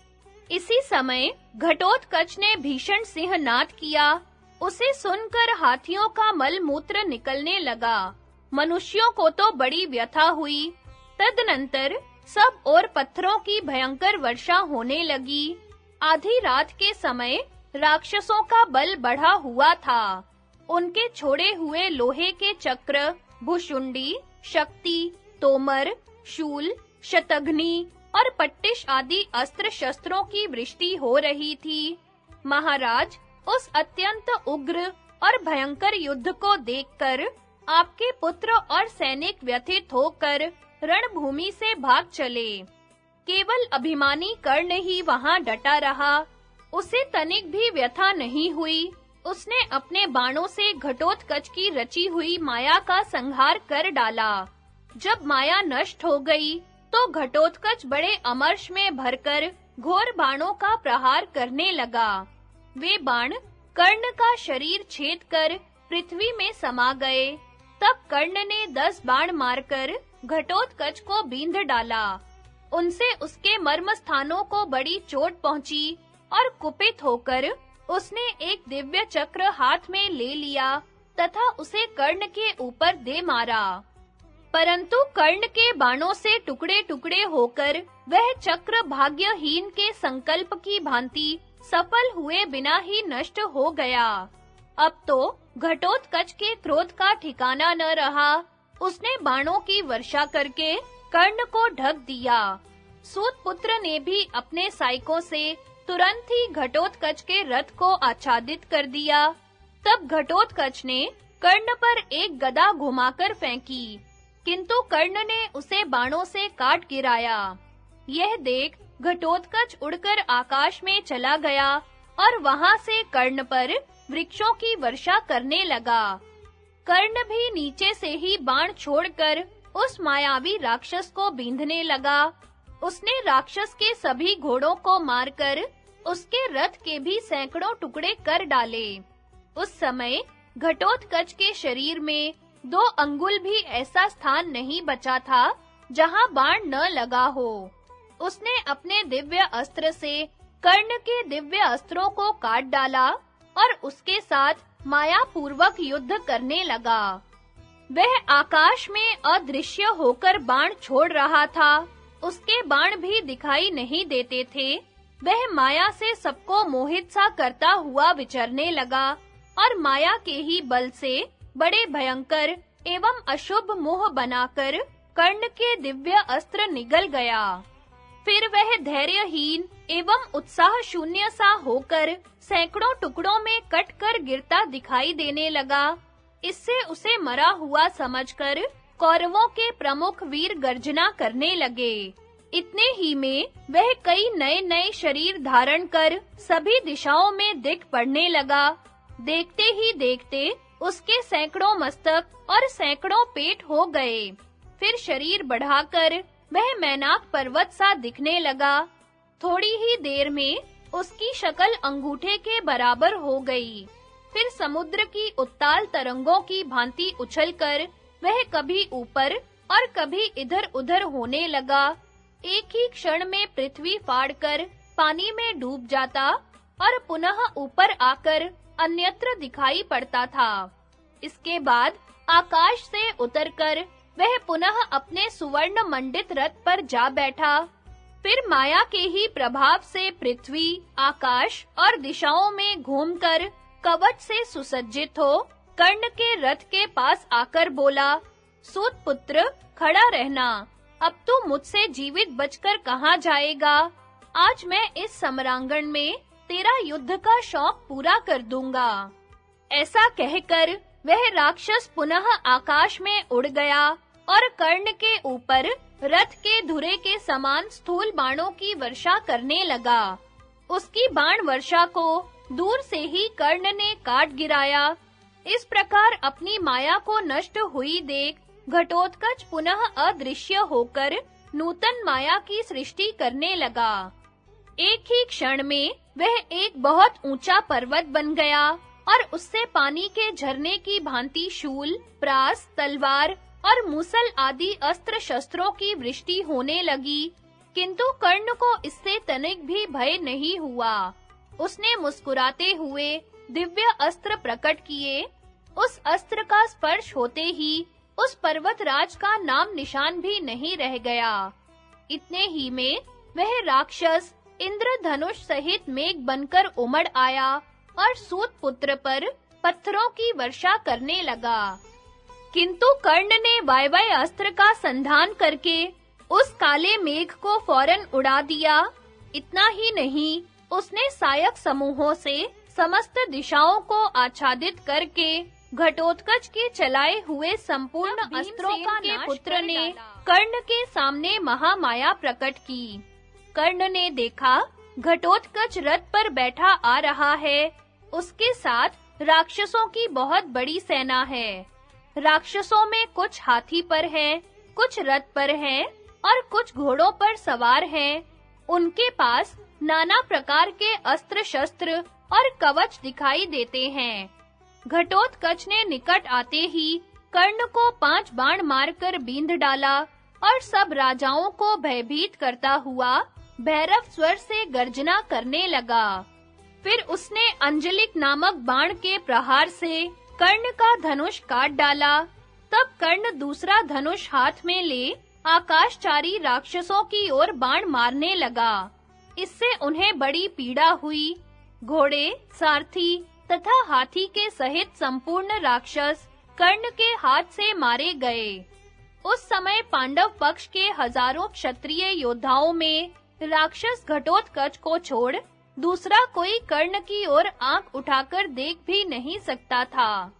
Speaker 1: इसी समय घटोत्कच ने भीषण सिंहनाद किया। उसे सुनकर हाथियों का मल मूत्र निकलने लगा। मनुष्यों को तो बड़ी व्यथा हुई। तदनंतर सब ओर पत्थरों की भयंकर वर्षा होने लगी। आधी रात के समय राक्षसों का बल बढ़ा हुआ था। उनके छोड़े हुए लोहे के चक्र, भुशुंडी, शक्ति, तोमर, शूल, शतघ्नी और पट्टिश आदि अस्त्र शस्त्रों की वृष्टि हो रही थी। महाराज, उस अत्यंत उग्र और भयंकर युद्ध को देखकर आपके पुत्र और सैनिक व्यथित होकर रणभूमि से भाग चले। केवल अभिमानी कर्ण ही वहां डटा रहा। उसे तनिक भी व्यथा नहीं हुई। उसने अपने बाणों से घटोत्कच की रची हुई माया का संहार कर डाला। जब माया नष्ट हो गई, तो घटोत्कच बड़े अमर्ष में भरकर घोर बाणों का प्रहार करने लगा। वे बाण कर्ण का शरीर छेद कर पृथ्वी में समा गए। तब कर्ण ने 10 बाण मारकर घटोत्कच को बींध डाला। उनसे उसके मर्म स्थानों को बड़ी चोट पहुंची और कुपित होकर उसने एक दिव्य चक्र हाथ में ले लिया तथा उसे कर्ण के ऊपर दे मारा। परंतु कर्ण के बाणों से टुकड़े-टुकड़े होकर वह चक्र भाग्यहीन के संकल्प की भांति सफल हुए बिना ही नष्ट हो गया। अब तो घटोत्कच के क्रोध का ठिकाना न रहा। उसने बाणों की वर्षा करके कर्ण को ढक दिया। सूत पुत्र ने भी अपने सायकों से तुरंत ही घटोत्कच के रथ को आच्छादित कर दिया। तब घटोत्कच ने कर्ण पर एक गदा घुमाकर फेंकी, किंतु कर्ण ने उसे बाणों से काट गिराया। यह देख घटोत्कच उड़कर आकाश में चला गया और वहां से कर्ण पर वृक्षों की वर्षा करने लगा। कर्ण भी नीचे से ही बाण छोड़कर उस मायावी राक्षस को बींधने लगा। उसने राक्षस के सभी घोड़ों को मारकर उसके रथ के भी सैकड़ों टुकड़े कर डाले। उस समय घटोत्कच के शरीर में 2 अंगुल भी ऐसा स्थान नहीं बचा था जहां बाण न लगा हो। उसने अपने दिव्य अस्त्र से कर्ण के दिव्य अस्त्रों को काट डाला और उसके साथ माया पूर्वक युद्ध करने लगा। वह आकाश में अदृश्य होकर बाण छोड़ रहा था। उसके बाण भी दिखाई नहीं देते थे। वह माया से सबको मोहित सा करता हुआ विचरने लगा और माया के ही बल से बड़े भयंकर एवं अशुभ मोह बनाकर कर्ण के दिव्य अस्त्र निगल गया। फिर वह धैर्यहीन एवं उत्साह शून्य सा होकर सैकड़ों टुकड़ों में कटकर गिरता दिखाई देने लगा। इससे उसे मरा हुआ समझकर कौरवों के प्रमुख वीर गर्जना करने लगे। इतने ही में वह कई नए-नए शरीर धारण कर सभी दिशाओं में दिख पड़ने लगा। देखते ही देखते उसके सैकड़ों मस्तक और सैकड़ों पेट हो गए। फिर शरीर बढ़ाकर वह मैनाक पर्वत सा दिखने लगा। थोड़ी ही देर में उसकी शक्ल अंगूठे के बराबर हो गई। फिर समुद्र की उत्ताल तरंगों की भांति उछलकर वह कभी ऊपर और कभी इधर-उधर होने लगा। एक ही क्षण में पृथ्वी फाड़कर पानी में डूब जाता और पुनः ऊपर आकर अन्यत्र दिखाई पड़ता था। इसके बाद आकाश से उतरकर वह पुनः अपने सुवर्ण मंडित रथ पर जा बैठा। फिर माया के ही प्रभाव से पृथ्वी, आकाश और दिशाओं में घूमकर कवच से सुसज्जित हो कर्ण के रथ के पास आकर बोला, सूत पुत्र, खड़ा रहना। अब तू मुझसे जीवित बचकर कहाँ जाएगा? आज मैं इस समरांगण में तेरा युद्ध का शौक पूरा कर दूंगा। ऐसा कहकर वह राक्षस पुनः आकाश में उड़ गया और कर्ण के ऊपर रथ के धुरे के समान स्थूल बाणों की वर्षा करने लगा। उसकी बाण वर्षा को दूर से ही कर्ण ने काट गिराया। इस प्रकार अपनी माया को नष्ट हुई देख घटोत्कच पुनः अदृश्य होकर नूतन माया की सृष्टि करने लगा। एक ही क्षण में वह एक बहुत ऊंचा पर्वत बन गया और उससे पानी के झरने की भांति शूल, प्रास, तलवार और मूसल आदि अस्त्र शस्त्रों की वृष्टि होने लगी। किंतु कर्ण को इससे तनिक भी भय नहीं हुआ। उसने मुस्कुराते हुए दिव्य अस्त्र प्रकट किए। उस अस्त्र का स्पर्श होते ही उस पर्वतराज का नाम निशान भी नहीं रह गया। इतने ही में वह राक्षस इंद्रधनुष सहित मेघ बनकर उमड़ आया और सूत पुत्र पर पत्थरों की वर्षा करने लगा। किंतु कर्ण ने वायव्य अस्त्र का संधान करके उस काले मेघ को फौरन उड़ा दिया। इतना ही नहीं, उसने सायक समूहों से समस्त दिशाओं को आच्छादित करके घटोत्कच के चलाए हुए संपूर्ण अस्त्रों का के पुत्र ने कर्ण के सामने महामाया प्रकट की। कर्ण ने देखा घटोत्कच रथ पर बैठा आ रहा है। उसके साथ राक्षसों की बहुत बड़ी सेना है। राक्षसों में कुछ हाथी पर हैं, कुछ रथ पर हैं और कुछ घोड़ों पर सवार हैं। उनके पास नाना प्रकार के अस्त्र शस्त्र और कवच दिखाई देते हैं। घटोत्कच ने निकट आते ही कर्ण को 5 बाण मारकर बींध डाला और सब राजाओं को भयभीत करता हुआ भैरव स्वर से गर्जना करने लगा। फिर उसने अंजलिक नामक बाण के प्रहार से कर्ण का धनुष काट डाला। तब कर्ण दूसरा धनुष हाथ में ले आकाशचारी राक्षसों की ओर बाण मारने लगा। इससे उन्हें बड़ी पीड़ा हुई। घोड़े, सारथी तथा हाथी के सहित संपूर्ण राक्षस कर्ण के हाथ से मारे गए। उस समय पांडव पक्ष के हजारों क्षत्रिय योद्धाओं में राक्षस घटोत्कच को छोड़ दूसरा कोई कर्ण की ओर आंख उठाकर देख भी नहीं सकता था।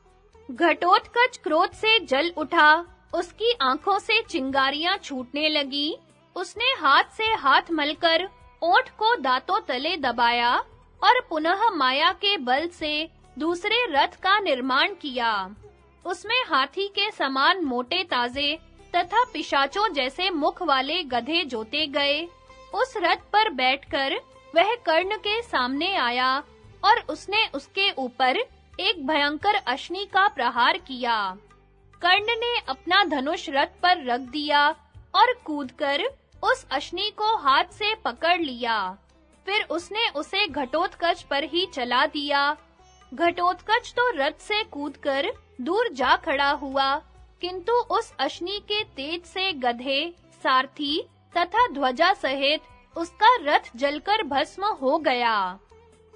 Speaker 1: घटोत्कच क्रोध से जल उठा, उसकी आंखों से चिंगारियां छूटने लगी। उसने हाथ से हाथ मलकर ओंठ को दांतों तले दबाया और पुनः माया के बल से दूसरे रथ का निर्माण किया। उसमें हाथी के समान मोटे ताजे तथा पिशाचों जैसे मुख वाले गधे जोते गए। उस रथ पर बैठकर वह कर्ण के सामने आया और उसने उसके ऊपर एक भयंकर अश्नि का प्रहार किया। कर्ण ने अपना धनुष रथ पर रख दिया और कूदकर उस अश्नि को हाथ से पकड़ लिया। फिर उसने उसे घटोत्कच पर ही चला दिया। घटोत्कच तो रथ से कूदकर दूर जा खड़ा हुआ, किंतु उस अश्नि के तेज से गधे, सारथी तथा ध्वजा सहित उसका रथ जलकर भस्म हो गया।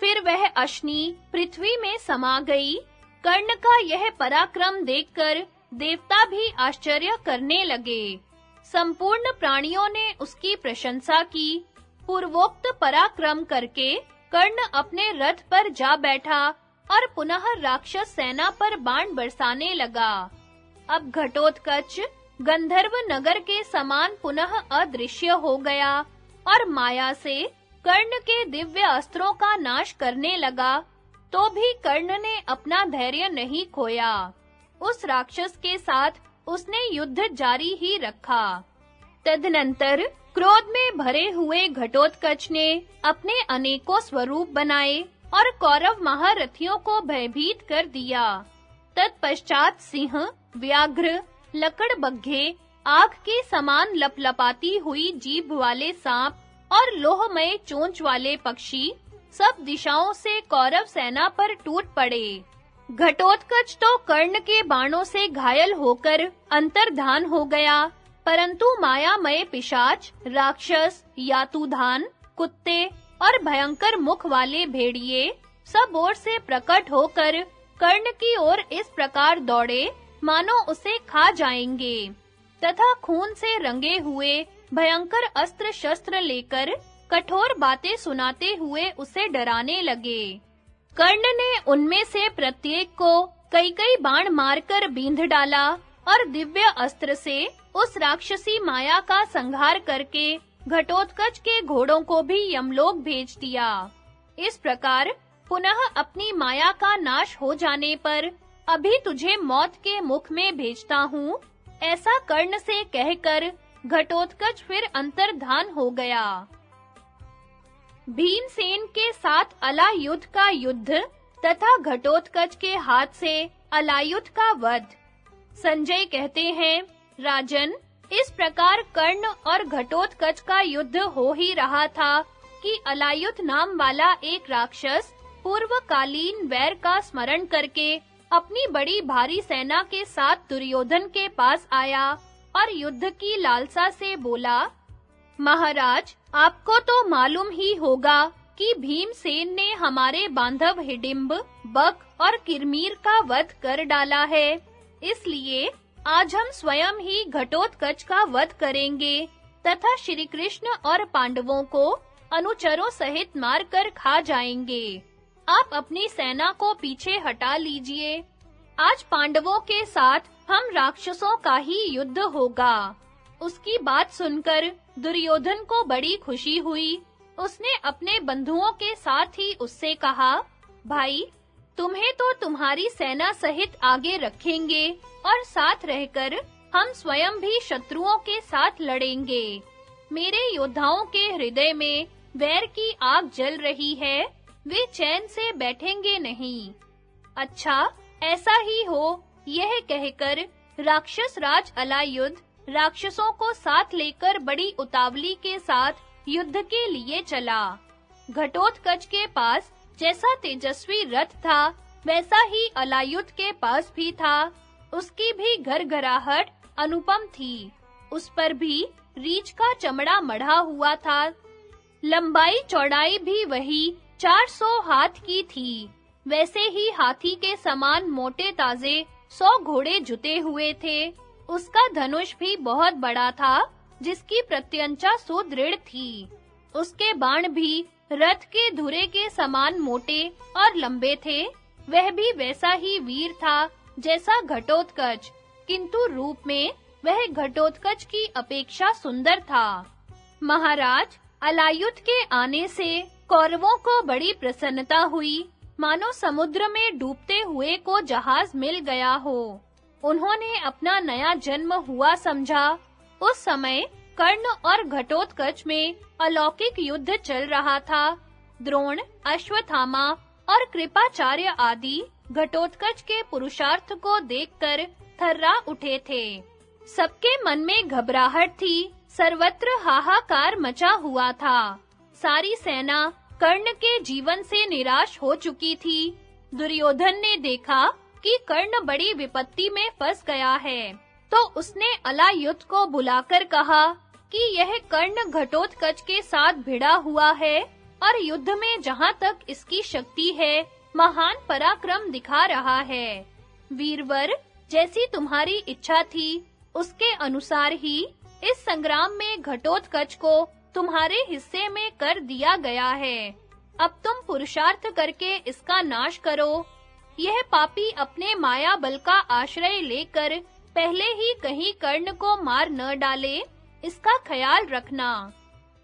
Speaker 1: फिर वह अश्नि पृथ्वी में समा गई। कर्ण का यह पराक्रम देखकर देवता भी आश्चर्य करने लगे। संपूर्ण प्राणियों ने उसकी प्रशंसा की। पूर्वोक्त पराक्रम करके कर्ण अपने रथ पर जा बैठा और पुनः राक्षस सेना पर बाण बरसाने लगा। अब घटोत्कच गंधर्व नगर के समान पुनः अदृश्य हो गया और माया से कर्ण के दिव्य अस्त्रों का नाश करने लगा। तो भी कर्ण ने अपना धैर्य नहीं खोया। उस राक्षस के साथ उसने युद्ध जारी ही रखा। तदनंतर क्रोध में भरे हुए घटोत्कच ने अपने अनेकों स्वरूप बनाए और कौरव महारथियों को भयभीत कर दिया। तत्पश्चात सिंह, व्याघ्र, लकड़बग्घे, आग के समान लपलपाती हुई जीभ वाले सांप और लोहमय चोंच वाले पक्षी सब दिशाओं से कौरव सेना पर टूट पड़े। घटोत्कच तो कर्ण के बाणों से घायल होकर अंतर्धान हो गया, परंतु मायामय पिशाच, राक्षस, यातुधान, कुत्ते और भयंकर मुख वाले भेड़िए सब ओर से प्रकट होकर कर्ण की ओर इस प्रकार दौड़े मानो उसे खा जाएंगे, तथा खून से रंगे हुए भयंकर अस्त्र शस्त्र लेकर कठोर बातें सुनाते हुए उसे डराने लगे। कर्ण ने उनमें से प्रत्येक को कई-कई बाण मारकर बींध डाला और दिव्य अस्त्र से उस राक्षसी माया का संहार करके घटोत्कच के घोड़ों को भी यमलोक भेज दिया। इस प्रकार पुनः अपनी माया का नाश हो जाने पर अभी तुझे मौत के मुख में भेजता हूँ, ऐसा कर्ण से कहकर घटोत्कच फिर अंतर्धान हो गया। भीमसेन के साथ अलायुध का युद्ध तथा घटोत्कच के हाथ से अलायुध का वध। संजय कहते हैं, राजन, इस प्रकार कर्ण और घटोत्कच का युद्ध हो ही रहा था कि अलायुध नाम वाला एक राक्षस पूर्वकालीन वैर का स्मरण करके अपनी बड़ी भारी सेना के साथ दुर्योधन के पास आया और युद्ध की लालसा से बोला, महाराज, आपको तो मालूम ही होगा कि भीमसेन ने हमारे बांधव हिडिंब, बक और किरमीर का वध कर डाला है। इसलिए आज हम स्वयं ही घटोत्कच का वध करेंगे तथा श्री कृष्ण और पांडवों को अनुचरों सहित मारकर खा जाएंगे। आप अपनी सेना को पीछे हटा लीजिए। आज पांडवों के साथ हम राक्षसों का ही युद्ध होगा। उसकी बात सुनकर दुर्योधन को बड़ी खुशी हुई। उसने अपने बंधुओं के साथ ही उससे कहा, भाई, तुम्हें तो तुम्हारी सेना सहित आगे रखेंगे और साथ रहकर हम स्वयं भी शत्रुओं के साथ लड़ेंगे। मेरे योद्धाओं के हृदय में वैर की आग जल रही है, वे चैन से बैठेंगे नहीं। अच्छा, ऐसा ही हो। यह कहकर राक्षस राज अलायुध राक्षसों को साथ लेकर बड़ी उतावली के साथ युद्ध के लिए चला। घटोत्कच के पास जैसा तेजस्वी रथ था, वैसा ही अलायुध के पास भी था। उसकी भी घरघराहट अनुपम थी। उस पर भी रीछ का चमड़ा मढ़ा हुआ था। लंबाई चौड़ाई भी वही 400 हाथ की थी। वैसे ही हाथी के समान मोटे ताजे 100 घोड़े जुते हुए थे। उसका धनुष भी बहुत बड़ा था, जिसकी प्रत्यंचा सुदृढ़ थी। उसके बाण भी रथ के धुरे के समान मोटे और लंबे थे। वह भी वैसा ही वीर था जैसा घटोत्कच, किंतु रूप में वह घटोत्कच की अपेक्षा सुंदर था। महाराज, अलायुध के आने से कौरवों को बड़ी प्रसन्नता हुई, मानो समुद्र में डूबते हुए को जहाज मिल गया हो। उन्होंने अपना नया जन्म हुआ समझा। उस समय कर्ण और घटोत्कच में अलौकिक युद्ध चल रहा था। द्रोण, अश्वत्थामा और कृपाचार्य आदि घटोत्कच के पुरुषार्थ को देखकर थर्रा उठे थे। सबके मन में घबराहट थी, सर्वत्र हाहाकार मचा हुआ था। सारी सेना कर्ण के जीवन से निराश हो चुकी थी। दुर्योधन ने देखा कि कर्ण बड़ी विपत्ति में फंस गया है, तो उसने अलायुध को बुलाकर कहा कि यह कर्ण घटोत्कच के साथ भिड़ा हुआ है और युद्ध में जहां तक इसकी शक्ति है, महान पराक्रम दिखा रहा है। वीरवर, जैसी तुम्हारी इच्छा थी, उसके अनुसार ही इस संग्राम में घटोत्कच को तुम्हारे हिस्से में कर दिया गया है। अब तुम पुरुषार्थ करके इसका नाश करो। यह पापी अपने माया बल का आश्रय लेकर पहले ही कहीं कर्ण को मार न डाले, इसका ख्याल रखना।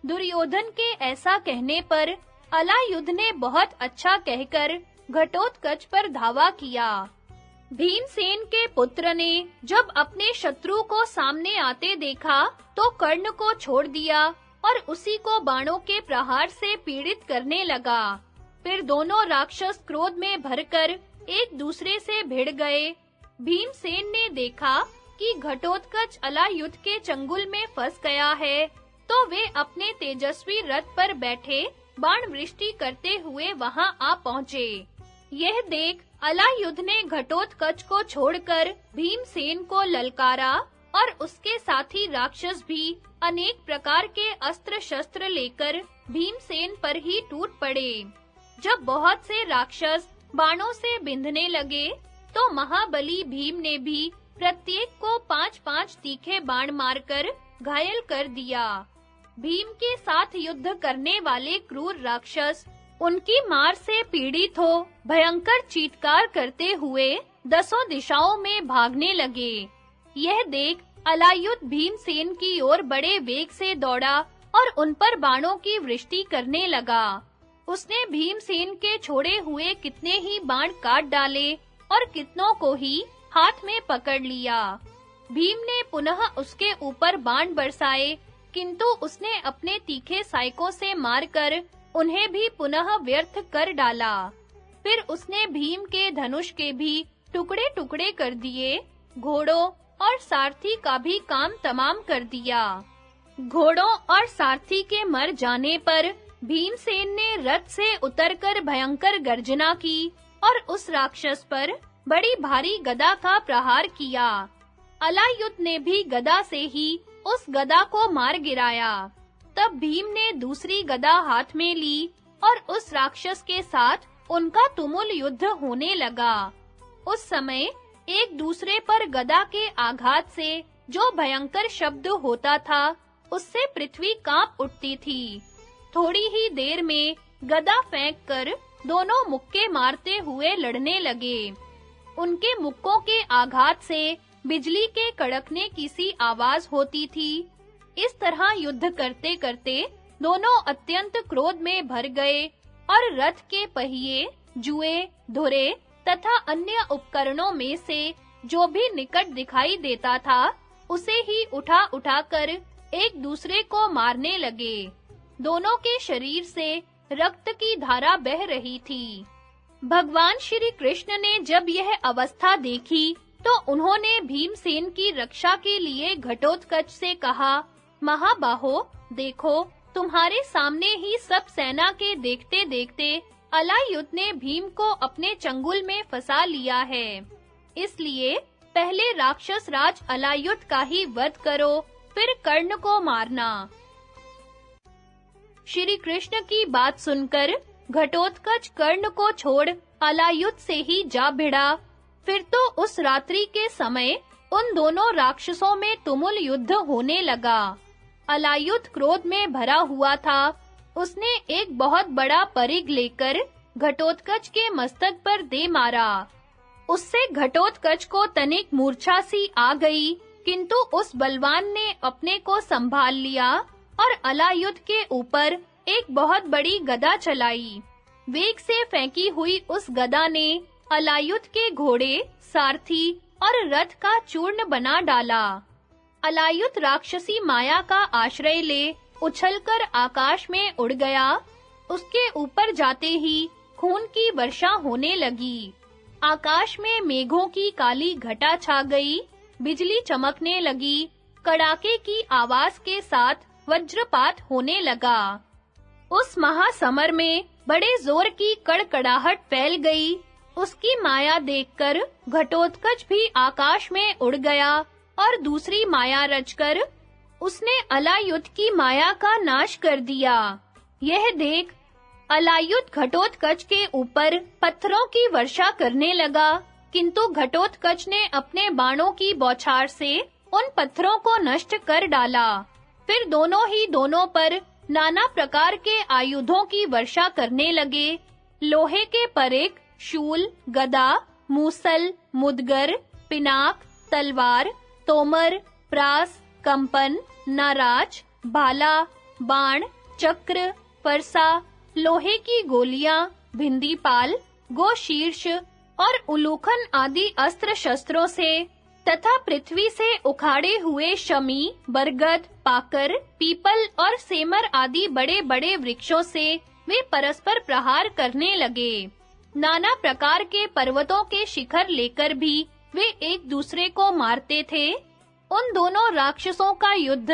Speaker 1: दुर्योधन के ऐसा कहने पर अलायुध ने बहुत अच्छा कहकर घटोत्कच पर धावा किया। भीमसेन के पुत्र ने जब अपने शत्रु को सामने आते देखा, तो कर्ण को छोड़ दिया और उसी को बाणों के प्रहार से पीड़ित करने लगा। फिर दोनों राक्षस क्रोध में भरकर एक दूसरे से भिड़ गए। भीमसेन ने देखा कि घटोत्कच अलायुध के चंगुल में फंस गया है, तो वे अपने तेजस्वी रथ पर बैठे बाण वृष्टि करते हुए वहां आ पहुंचे। यह देख अलायुध ने घटोत्कच को छोड़कर भीमसेन को ललकारा और उसके साथी राक्षस भी अनेक प्रकार के अस्त्र शस्त्र लेकर भीमसेन पर ही टूट पड़े। जब बहुत से राक्षस बाणों से बिंधने लगे, तो महाबली भीम ने भी प्रत्येक को 5-5 तीखे बाण मारकर घायल कर दिया। भीम के साथ युद्ध करने वाले क्रूर राक्षस उनकी मार से पीड़ित हो भयंकर चीत्कार करते हुए दसों दिशाओं में भागने लगे। यह देख अलायुध भीमसेन की ओर बड़े वेग से दौड़ा और उन पर बाणों की वृष्टि करने लगा। उसने भीमसेन के छोड़े हुए कितने ही बाण काट डाले और कितनों को ही हाथ में पकड़ लिया। भीम ने पुनः उसके ऊपर बाण बरसाए, किंतु उसने अपने तीखे सायकों से मारकर उन्हें भी पुनः व्यर्थ कर डाला। फिर उसने भीम के धनुष के भी टुकड़े-टुकड़े कर दिए, घोड़ों और सारथी का भी काम तमाम कर दिया। घोड़ों और सारथी के मर जाने पर भीमसेन ने रथ से उतरकर भयंकर गर्जना की और उस राक्षस पर बड़ी भारी गदा का प्रहार किया। अलायुध ने भी गदा से ही उस गदा को मार गिराया। तब भीम ने दूसरी गदा हाथ में ली और उस राक्षस के साथ उनका तुमुल युद्ध होने लगा। उस समय एक दूसरे पर गदा के आघात से जो भयंकर शब्द होता था, उससे पृथ्वी कांप उठती थी। थोड़ी ही देर में गदा फेंककर दोनों मुक्के मारते हुए लड़ने लगे। उनके मुक्कों के आघात से बिजली के कड़कने की सी आवाज होती थी। इस तरह युद्ध करते-करते दोनों अत्यंत क्रोध में भर गए और रथ के पहिए, जुए, धुरे तथा अन्य उपकरणों में से जो भी निकट दिखाई देता था, उसे ही उठा-उठाकर एक दूसरे को मारने लगे। दोनों के शरीर से रक्त की धारा बह रही थी। भगवान श्री कृष्ण ने जब यह अवस्था देखी, तो उन्होंने भीमसेन की रक्षा के लिए घटोत्कच से कहा, महाबाहो, देखो, तुम्हारे सामने ही सब सेना के देखते-देखते अलायुध ने भीम को अपने चंगुल में फंसा लिया है। इसलिए पहले राक्षस राज अलायुध का ही वध करो, फिर कर्ण को मारना। श्री कृष्ण की बात सुनकर घटोत्कच कर्ण को छोड़ अलायुध से ही जा भिड़ा। फिर तो उस रात्रि के समय उन दोनों राक्षसों में तुमुल युद्ध होने लगा। अलायुध क्रोध में भरा हुआ था। उसने एक बहुत बड़ा परिघ लेकर घटोत्कच के मस्तक पर दे मारा। उससे घटोत्कच को तनिक मूर्छा सी आ गई, किंतु उस बलवान ने अपने को संभाल लिया और अलायुध के ऊपर एक बहुत बड़ी गदा चलाई। वेग से फेंकी हुई उस गदा ने अलायुध के घोड़े, सारथी और रथ का चूर्ण बना डाला। अलायुध राक्षसी माया का आश्रय ले उछलकर आकाश में उड़ गया। उसके ऊपर जाते ही खून की वर्षा होने लगी। आकाश में मेघों की काली घटा छा गई, बिजली चमकने लगी, कड़ाके की आवाज के साथ वज्रपात होने लगा। उस महासमर में बड़े जोर की कड़कड़ाहट फैल गई। उसकी माया देखकर घटोत्कच भी आकाश में उड़ गया और दूसरी माया रचकर उसने अलायुध की माया का नाश कर दिया। यह देख अलायुध घटोत्कच के ऊपर पत्थरों की वर्षा करने लगा, किंतु घटोत्कच ने अपने बाणों की बौछार से उन पत्थरों को नष्ट कर डाला। फिर दोनों ही दोनों पर नाना प्रकार के आयुधों की वर्षा करने लगे। लोहे के परिक, शूल, गदा, मूसल, मुदगर, पिनाक, तलवार, तोमर, प्रास, कंपन, नाराज, भाला, बाण, चक्र, फरसा, लोहे की गोलियां, भिंदीपाल, गोशीर्ष और उलूखन आदि अस्त्र शस्त्रों से तथा पृथ्वी से उखाड़े हुए शमी, बरगद, पाकर, पीपल और सेमर आदि बड़े-बड़े वृक्षों से वे परस्पर प्रहार करने लगे। नाना प्रकार के पर्वतों के शिखर लेकर भी वे एक दूसरे को मारते थे। उन दोनों राक्षसों का युद्ध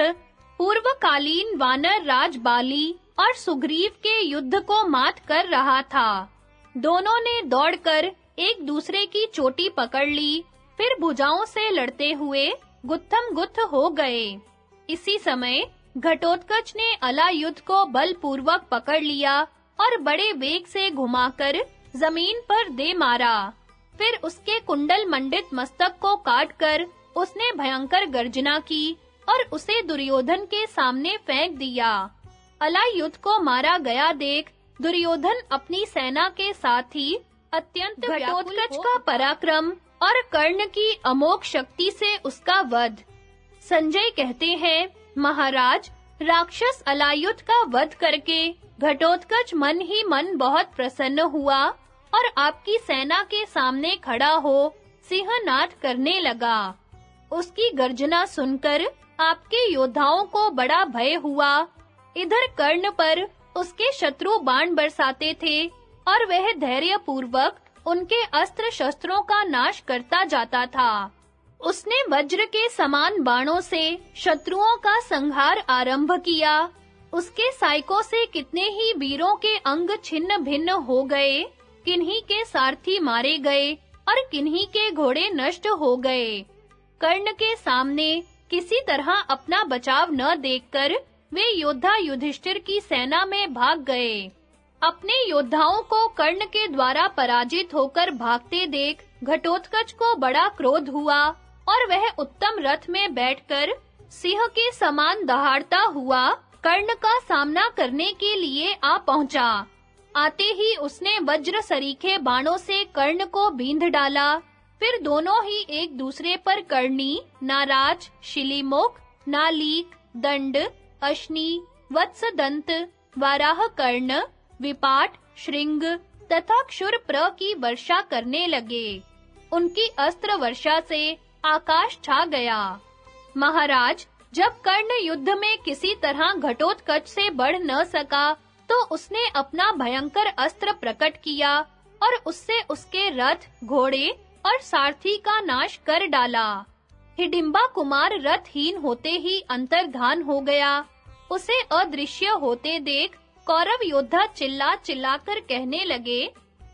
Speaker 1: पूर्वकालीन वानर राज बाली और सुग्रीव के युद्ध को मात कर रहा था। दोनों ने दौड़कर एक दूसरे की चोटी पकड़ ली, फिर भुजाओं से लड़ते हुए गुत्थम-गुत्थ हो गए। इसी समय घटोत्कच ने अलायुध को बलपूर्वक पकड़ लिया और बड़े वेग से घुमाकर जमीन पर दे मारा। फिर उसके कुंडल मंडित मस्तक को काटकर उसने भयंकर गर्जना की और उसे दुर्योधन के सामने फेंक दिया। अलायुध को मारा गया देख दुर्योधन अपनी सेना के साथ ही अत्यंत घटोत्कच का पराक्रम और कर्ण की अमोघ शक्ति से उसका वध। संजय कहते हैं, महाराज, राक्षस अलायुध का वध करके घटोत्कच मन ही मन बहुत प्रसन्न हुआ और आपकी सेना के सामने खड़ा हो सिंहनाद करने लगा। उसकी गर्जना सुनकर आपके योद्धाओं को बड़ा भय हुआ। इधर कर्ण पर उसके शत्रु बाण बरसाते थे और वह धैर्य पूर्वक उनके अस्त्र शस्त्रों का नाश करता जाता था। उसने वज्र के समान बाणों से शत्रुओं का संहार आरंभ किया। उसके सायकों से कितने ही वीरों के अंग छिन्न भिन्न हो गए, किन्हीं के सारथी मारे गए और किन्हीं के घोड़े नष्ट हो गए। कर्ण के सामने किसी तरह अपना बचाव न देखकर वे योद्धा युधिष्ठिर की सेना में भाग गए। अपने योद्धाओं को कर्ण के द्वारा पराजित होकर भागते देख घटोत्कच को बड़ा क्रोध हुआ और वह उत्तम रथ में बैठकर सिंह के समान दहाड़ता हुआ कर्ण का सामना करने के लिए आ पहुंचा। आते ही उसने वज्र सरीखे बाणों से कर्ण को बींध डाला। फिर दोनों ही एक दूसरे पर करनी, नाराज, शिलीमुख, नालीक, दंड, अश्नि, वत्सदंत, वाराह कर्ण, विपाट, श्रृंग तथा क्षुरप्र की वर्षा करने लगे। उनकी अस्त्र वर्षा से आकाश छा गया। महाराज, जब कर्ण युद्ध में किसी तरह घटोत्कच से बढ़ न सका, तो उसने अपना भयंकर अस्त्र प्रकट किया और उससे उसके रथ, घोड़े और सारथी का नाश कर डाला। हिडिंबा कुमार रथहीन होते ही अंतर्धान हो गया। उसे अदृश्य होते देख कौरव योद्धा चिल्लाकर कहने लगे,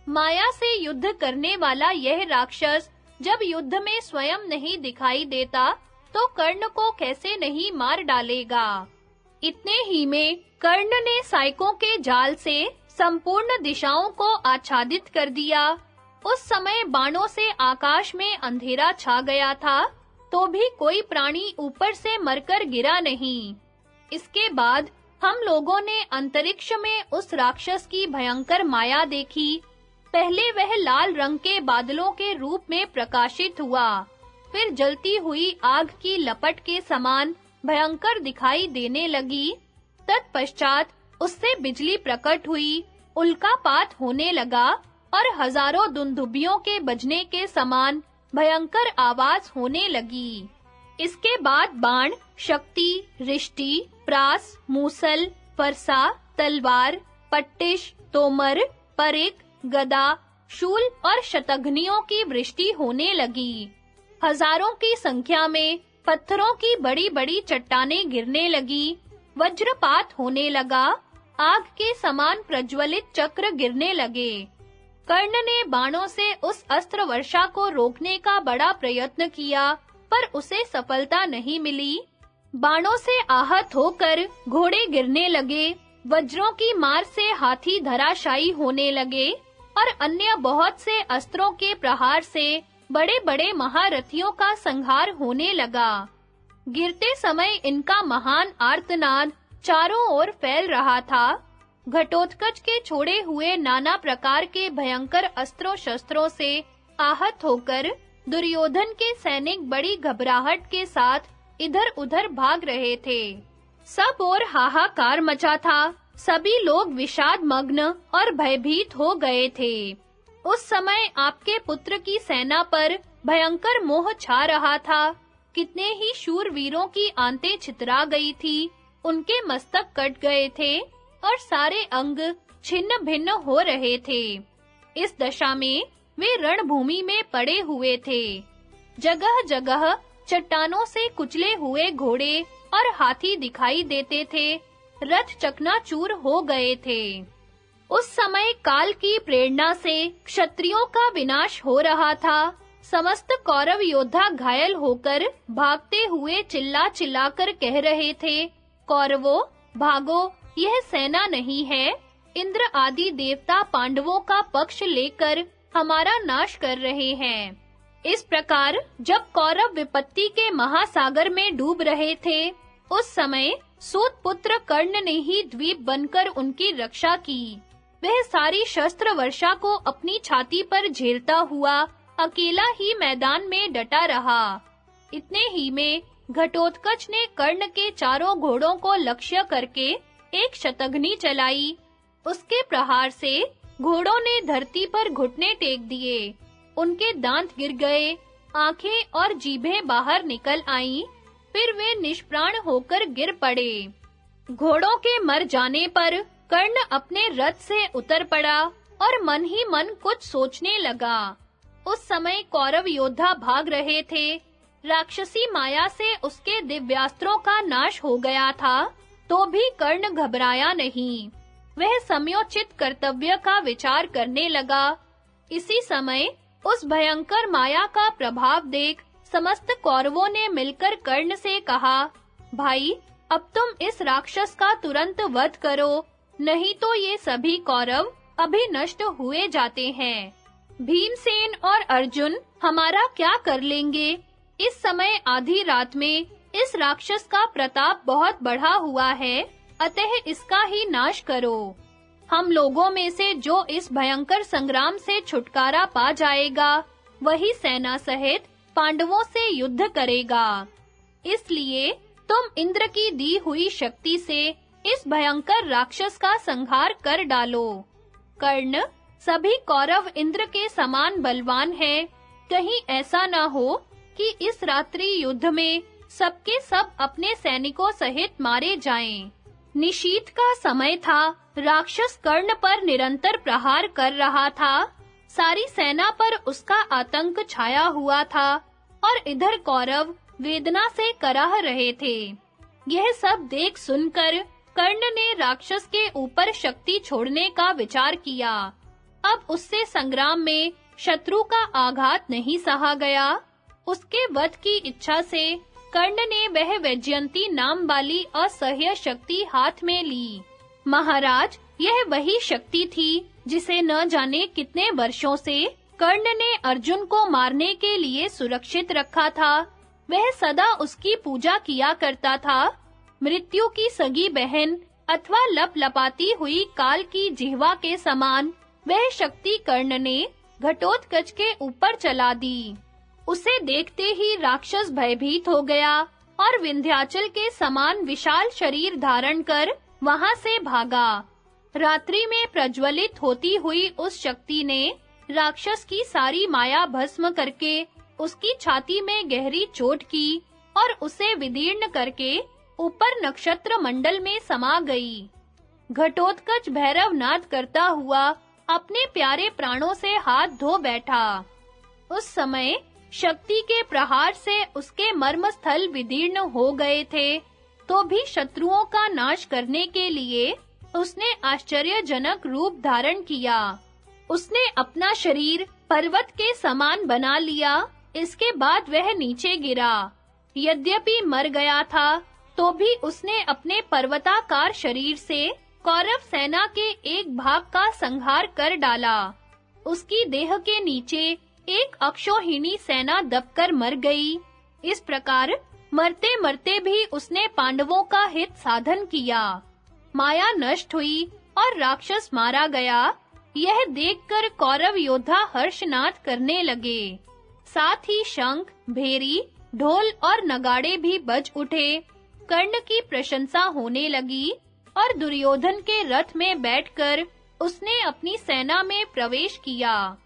Speaker 1: माया से युद्ध करने वाला यह राक्षस जब युद्ध में स्वयं नहीं दिखाई देता, तो कर्ण को कैसे नहीं मार डालेगा। इतने ही में कर्ण ने सायकों के जाल से संपूर्ण दिशाओं को आच्छादित कर दिया। उस समय बाणों से आकाश में अंधेरा छा गया था, तो भी कोई प्राणी ऊपर से मरकर गिरा नहीं। इसके बाद हम लोगों ने अंतरिक्ष में उस राक्षस की भयंकर माया देखी। पहले वह लाल रंग के बादलों के रूप में प्रकाशित हुआ, फिर जलती हुई आग की लपट के समान भयंकर दिखाई देने लगी। तत्पश्चात उससे बिजली प्रकट हुई, उल्कापात होने लगा और हजारों दुंदुभियों के बजने के समान भयंकर आवाज होने लगी। इसके बाद बाण, शक्ति, रिष्टि, प्रास, मूसल, फरसा, तलवार, पट्टिश, तोमर, परिक, गदा, शूल और शतघ्नियों की वृष्टि होने लगी। हजारों की संख्या में पत्थरों की बड़ी-बड़ी चट्टानें गिरने लगी, वज्रपात होने लगा, आग के समान प्रज्वलित चक्र गिरने लगे। कर्ण ने बाणों से उस अस्त्र वर्षा को रोकने का बड़ा प्रयत्न किया, पर उसे सफलता नहीं मिली। बाणों से आहत होकर घोड़े गिरने लगे, वज्रों की मार से हाथी धराशायी होने लगे और अन्य बहुत से अस्त्रों के प्रहार से बड़े-बड़े महारथियों का संहार होने लगा। गिरते समय इनका महान आर्तनाद चारों ओर फैल रहा था। घटोत्कच के छोड़े हुए नाना प्रकार के भयंकर अस्त्रों शस्त्रों से आहत होकर दुर्योधन के सैनिक बड़ी घबराहट के साथ इधर-उधर भाग रहे थे। सब ओर हाहाकार मचा था, सभी लोग विषाद मग्न और भयभीत हो गए थे। उस समय आपके पुत्र की सेना पर भयंकर मोह छा रहा था। कितने ही शूरवीरों की आंतें छितरा गई थी, उनके मस्तक कट गए थे और सारे अंग छिन्न-भिन्न हो रहे थे। इस दशा में वे रणभूमि में पड़े हुए थे। जगह-जगह चट्टानों से कुचले हुए घोड़े और हाथी दिखाई देते थे, रथ चकनाचूर हो गए थे। उस समय काल की प्रेरणा से क्षत्रियों का विनाश हो रहा था। समस्त कौरव योद्धा घायल होकर भागते हुए चिल्ला-चिल्लाकर कह रहे थे, कौरवों, भागो, यह सेना नहीं है। इंद्र आदि देवता पांडवों का पक्ष लेकर हमारा नाश कर रहे हैं। इस प्रकार जब कौरव विपत्ति के महासागर में डूब रहे थे, उस समय सूत पुत्र कर्ण ने ही द्वीप बनकर उनकी रक्षा की। वह सारी शस्त्र वर्षा को अपनी छाती पर झेलता हुआ अकेला ही मैदान में डटा रहा। इतने ही में घटोत्कच ने कर्ण के चारों घोड़ों को लक्ष्य करके एक शतघ्नि चलाई। उसके प्रहार से घोड़ों ने धरती पर घुटने टेक दिए। उनके दांत गिर गए, आंखें और जीभें बाहर निकल आईं, फिर वे निष्प्राण होकर गिर पड़े। घोड़ों के मर जाने पर कर्ण अपने रथ से उतर पड़ा और मन ही मन कुछ सोचने लगा। उस समय कौरव योद्धा भाग रहे थे। राक्षसी माया से उसके दिव्यास्त्रों का नाश हो गया था, तो भी कर्ण घबराया नहीं। वह समयोचित कर्तव्य का विचार करने लगा। इसी समय उस भयंकर माया का प्रभाव देख समस्त कौरवों ने मिलकर कर्ण से कहा, भाई, अब तुम इस राक्षस का तुरंत वध करो, नहीं तो ये सभी कौरव अभी नष्ट हुए जाते हैं। भीमसेन और अर्जुन हमारा क्या कर लेंगे? इस समय आधी रात में इस राक्षस का प्रताप बहुत बढ़ा हुआ है, अतः इसका ही नाश करो। हम लोगों में से जो इस भयंकर संग्राम से छुटकारा पा जाएगा, वही सेना सहित पांडवों से युद्ध करेगा। इसलिए तुम इंद्र की दी हुई शक्ति से इस भयंकर राक्षस का संहार कर डालो। कर्ण, सभी कौरव इंद्र के समान बलवान हैं। कहीं ऐसा ना हो कि इस रात्रि युद्ध में सबके सब अपने सैनिकों सहित मारे जाएं। निशीत का समय था। राक्षस कर्ण पर निरंतर प्रहार कर रहा था। सारी सेना पर उसका आतंक छाया हुआ था और इधर कौरव वेदना से कराह रहे थे। यह सब देख सुनकर कर्ण ने राक्षस के ऊपर शक्ति छोड़ने का विचार किया। अब उससे संग्राम में शत्रु का आघात नहीं सहा गया। उसके वध की इच्छा से कर्ण ने वह वैजयंती नाम वाली असह्य शक्ति हाथ में ली। महाराज, यह वही शक्ति थी जिसे न जाने कितने वर्षों से कर्ण ने अर्जुन को मारने के लिए सुरक्षित रखा था। वह सदा उसकी पूजा किया करता था। मृत्यु की सगी बहन अथवा लपलपाती हुई काल की जिह्वा के समान वह शक्ति कर्ण ने घटोत्कच के ऊपर चला दी। उसे देखते ही राक्षस भयभीत हो गया और विंध्याचल के समान विशाल शरीर धारण कर वहां से भागा। रात्रि में प्रज्वलित होती हुई उस शक्ति ने राक्षस की सारी माया भस्म करके उसकी छाती में गहरी चोट की और उसे विदीर्ण करके ऊपर नक्षत्र मंडल में समा गई। घटोत्कच भैरव नाद करता हुआ अपने प्यारे प्राणों से हाथ धो बैठा। उस समय शक्ति के प्रहार से उसके मर्मस्थल विदीर्ण हो गए थे, तो भी शत्रुओं का नाश करने के लिए उसने आश्चर्यजनक रूप धारण किया। उसने अपना शरीर पर्वत के समान बना लिया। इसके बाद वह नीचे गिरा। यद्यपि मर गया था, तो भी उसने अपने पर्वताकार शरीर से कौरव सेना के एक भाग का संहार कर डाला। उसकी देह के नीचे एक अक्षौहिणी सेना दबकर मर गई। इस प्रकार मरते-मरते भी उसने पांडवों का हित साधन किया। माया नष्ट हुई और राक्षस मारा गया। यह देखकर कौरव योद्धा हर्षनाद करने लगे। साथ ही शंख, भेरी, ढोल और नगाड़े भी बज उठे। कर्ण की प्रशंसा होने लगी और दुर्योधन के रथ में बैठकर उसने अपनी सेना में प्रवेश किया।